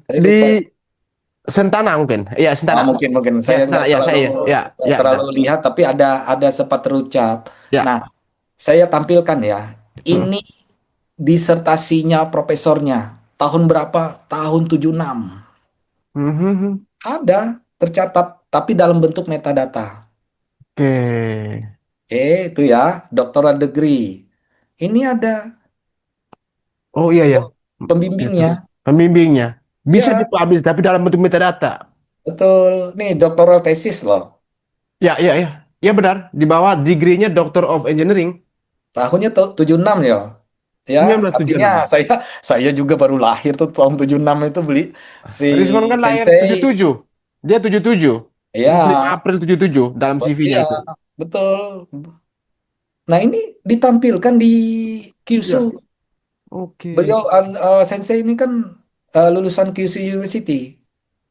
Saya di lupa. Sentana mungkin. Ya, Sentana. Mungkin Ya, saya Sentana. Ya, saya. Ya, nggak ya, terlalu benar. lihat, tapi ada sempat terucap. Nah, Ya. saya tampilkan ya. Hmm. Ini disertasinya profesornya. Tahun berapa? Tahun 76. Mhm. Ada tercatat, tapi dalam bentuk metadata. Oke. Oke, itu ya, doctoral degree. Ini ada Oh iya ya. Oke, pembimbingnya. terus pembimbingnya bisa Ya, dipublish tapi dalam bentuk metadata. betul. Nih, doctoral thesis loh. Ya, ya, ya. Ya benar, di bawah degree-nya Doctor of Engineering Tahunnya tuh 76 ya. Ya, artinya 1976. saya juga baru lahir tuh tahun 76 itu beli si Rizwan kan lahir Sensei. 77. Dia 77. 25 Ya, April 77 dalam CV-nya iya, itu. betul. Nah, ini ditampilkan di Kyushu. Ya, oke. Beliau Sensei ini kan lulusan Kyushu University.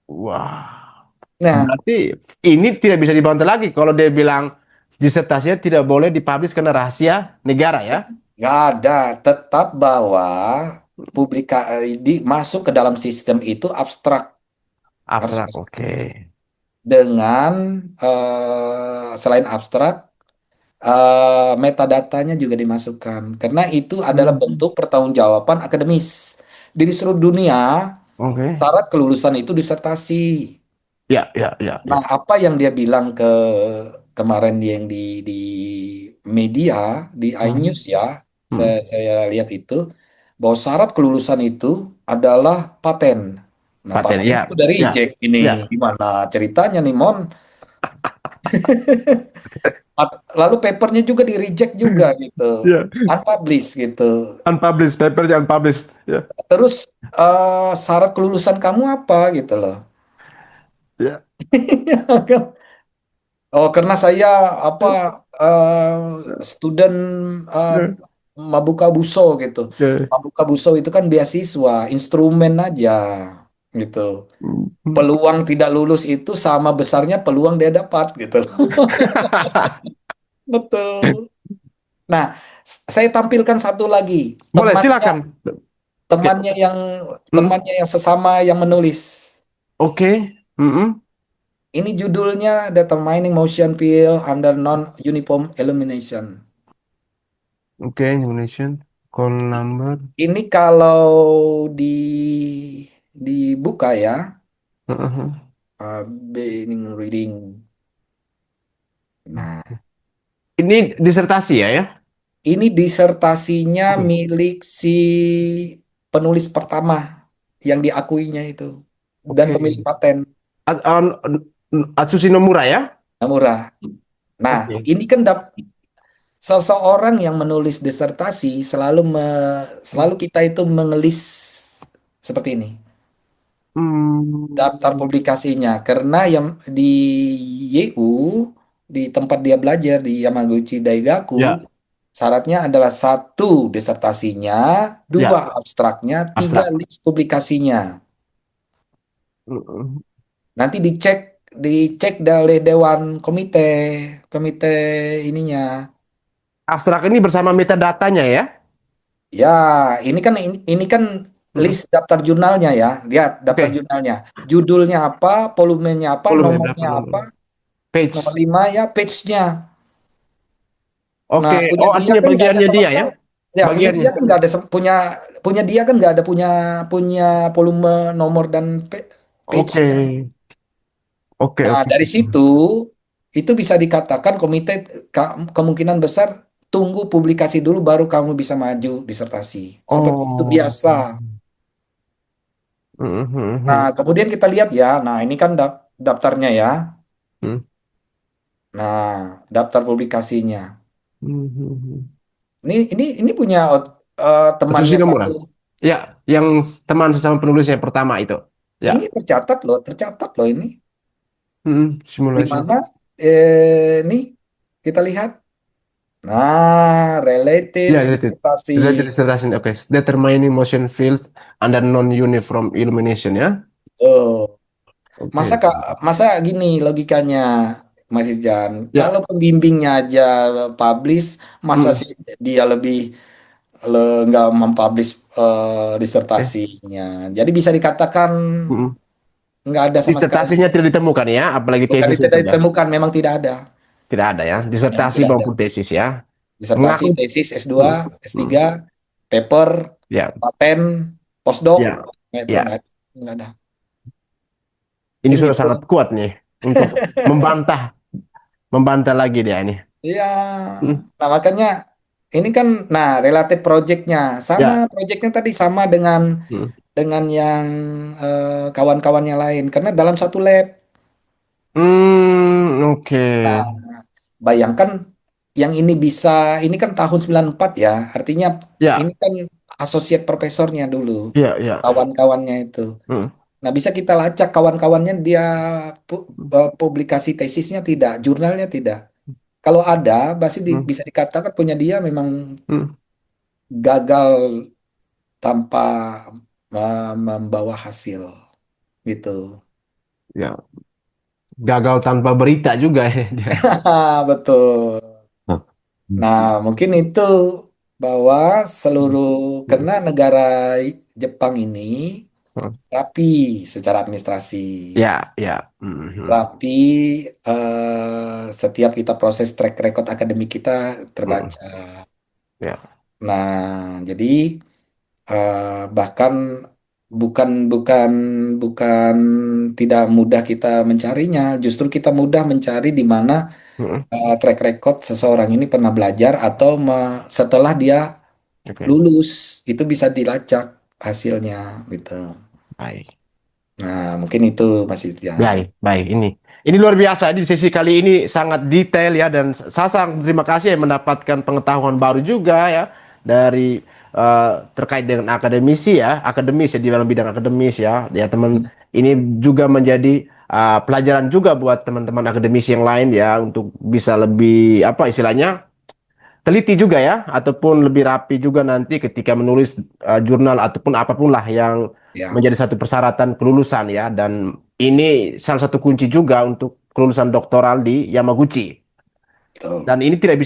Wah. Nah, Berarti ini tidak bisa dibantah lagi kalau dia bilang disertasinya tidak boleh dipublish karena rahasia negara ya. nggak ada, tetap bahwa masuk ke dalam sistem itu abstrak, harus Abstrak, masuk. oke. Dengan selain abstrak, metadatanya juga dimasukkan karena itu adalah Hmm, bentuk pertanggungjawaban akademis di seluruh dunia. oke. Syarat kelulusan itu disertasi. Ya, ya, ya, Nah, ya. apa yang dia bilang kemarin yang di media di Hmm, iNews ya, hmm. saya lihat itu bahwa syarat kelulusan itu adalah paten. Nah, Paten, paten itu ya, dari ya, reject ini ya. gimana ceritanya nih, Mon? Lalu papernya juga di reject juga gitu, Ya, unpublished gitu. unpublished, paper jangan published. Ya, Terus syarat kelulusan kamu apa gitu loh? ya, Oh, karena saya apa student eh, ya, Mabuka Buso gitu. ya. Mabuka Buso itu kan beasiswa, instrumen aja gitu. Hmm. Peluang tidak lulus itu sama besarnya peluang dia dapat gitu loh. Betul. Nah, saya tampilkan satu lagi Boleh, temannya silakan. Oke. temannya yang Hmm. temannya yang sesama yang menulis. Oke. Mm-mm. Ini judulnya Determining Motion Field Under Non-Uniform Illumination. Oke, Indonesian call number. Ini kalau dibuka ya, Heeh. beginning reading. Nah, Ini disertasi ya, ya? ini disertasinya Oke. milik si penulis pertama yang diakuinya itu dan Oke. pemilik paten Atsushi Nomura ya? Namura. Nah, Oke. ini kan seseorang yang menulis disertasi selalu kita itu mengelis seperti ini. Daftar Hmm. publikasinya karena yang di YU di tempat dia belajar di Yamaguchi Daigaku Ya, syaratnya adalah satu disertasinya, dua ya, abstraknya, tiga abstrak. list publikasinya. Mm. Nanti dicek oleh Dewan Komite Komite ininya. Abstrak ini bersama metadata-nya ya? Ya, ini kan Mm. list daftar jurnalnya ya. Lihat daftar Oke. jurnalnya. Judulnya apa, volumenya apa, Volume berapa nomornya nomor? apa. Nomor Page. 5 ya page-nya. Nah, Oke. punya Oh, dia artinya kan nggak ada bagiannya sama dia ya? sekali. Ya, punya Bagiannya. dia kan nggak ada punya punya dia kan nggak ada punya punya volume nomor dan Oke. page-nya. Oke, Nah, oke. dari situ itu bisa dikatakan komite kemungkinan besar tunggu publikasi dulu baru kamu bisa maju disertasi. Seperti itu Oh. biasa. Nah, Mhm. kemudian kita lihat ya. Nah, ini kan daftarnya ya. Mhm. Nah, daftar publikasinya. Mhm. Ini punya Atsushi temannya Nomura. satu. Ya, yang teman sesama penulisnya pertama itu. Ya. Ini tercatat loh ini. Di Simulation. mana nih kita lihat. Nah, related Ya, related. disertasi. Related dissertation. Oke. Determining motion fields under non-uniform illumination ya. Oh, Oke. masa Kak, masa gini logikanya. Mas Ijan. Ya. Kalau pembimbingnya aja publish, masa Mm. sih dia lebih nggak mempublish Eh. disertasinya. Jadi bisa dikatakan Mm. nggak ada sama sekali. Disertasinya tidak ditemukan ya, apalagi Bukan tesis itu tidak ya. ditemukan, memang tidak ada. Tidak ada ya, Memang disertasi tidak ada. maupun tesis ya. Disertasi, Mengaku. tesis, S2, Mm. Mm. S3, paper, Ya, paten, postdoc, ya, nah, itu ya. nggak ada. Ini Kan sudah gitu. sangat kuat nih untuk membantah, membantah lagi dia ini. Iya. Mm. Nah, makanya ini kan, nah, related projectnya sama, Ya. projectnya tadi sama Mm. dengan yang kawan-kawannya lain karena dalam satu lab. Oke. Nah, bayangkan yang ini bisa, ini kan tahun 94 ya, artinya ini Ya, kan associate profesornya dulu, ya, ya, ya. kawan-kawannya itu. Mm. Nah, bisa kita lacak kawan-kawannya dia publikasi tesisnya tidak, jurnalnya tidak. Kalau ada, pasti Mm. bisa dikatakan punya dia memang Mm. gagal tanpa membawa hasil gitu. Ya, gagal tanpa berita juga ya dia. Betul. Nah, mungkin itu bahwa seluruh, karena negara Jepang ini rapi secara administrasi, Ya, ya. Mhm. rapi, setiap kita proses track record akademik kita Mhm. terbaca. Ya. Nah, jadi bahkan bukan bukan bukan tidak mudah kita mencarinya, justru kita mudah mencari di mana Mhm. track record seseorang ini pernah belajar atau setelah dia Oke. lulus itu bisa dilacak hasilnya gitu. Baik. Nah, mungkin itu Mas Idjan. Baik, baik. Ini luar biasa. Di sesi kali ini sangat detail ya, dan saya sangat terima kasih ya mendapatkan pengetahuan baru juga ya dari terkait dengan akademisi ya, akademis ya, di dalam bidang akademis ya. Ya teman, ini juga menjadi pelajaran juga buat teman-teman akademisi yang lain ya, untuk bisa lebih apa istilahnya, teliti juga ya, ataupun lebih rapi juga nanti ketika menulis jurnal ataupun apapun lah yang Ya, menjadi satu persyaratan kelulusan ya. Dan ini salah satu kunci juga untuk kelulusan doktoral di Yamaguchi. betul. Dan ini tidak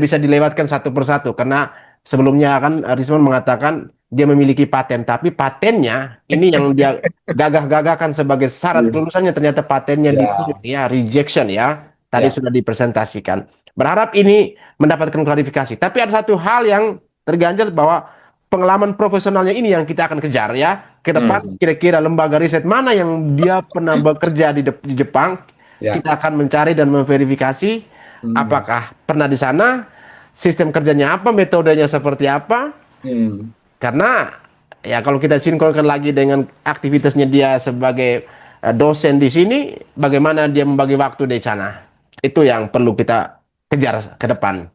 bisa dilewatkan satu persatu, karena sebelumnya kan Risman mengatakan dia memiliki paten, tapi patennya ini yang dia gagah-gagahkan sebagai syarat Iya. kelulusannya, ternyata patennya ditolak Ya, ya, rejection ya. Tadi ya. sudah dipresentasikan. Berharap ini mendapatkan klarifikasi. Tapi ada satu hal yang terganjal, bahwa pengalaman profesionalnya ini yang kita akan kejar ya. Ke depan Hmm, kira-kira lembaga riset mana yang dia pernah bekerja di Jepang, ya. kita akan mencari dan memverifikasi Hmm, apakah pernah di sana, sistem kerjanya apa, metodenya seperti apa. hmm, Karena ya kalau kita sinkronkan lagi dengan aktivitasnya dia sebagai dosen di sini, bagaimana dia membagi waktu di sana. Itu yang perlu kita kejar ke depan.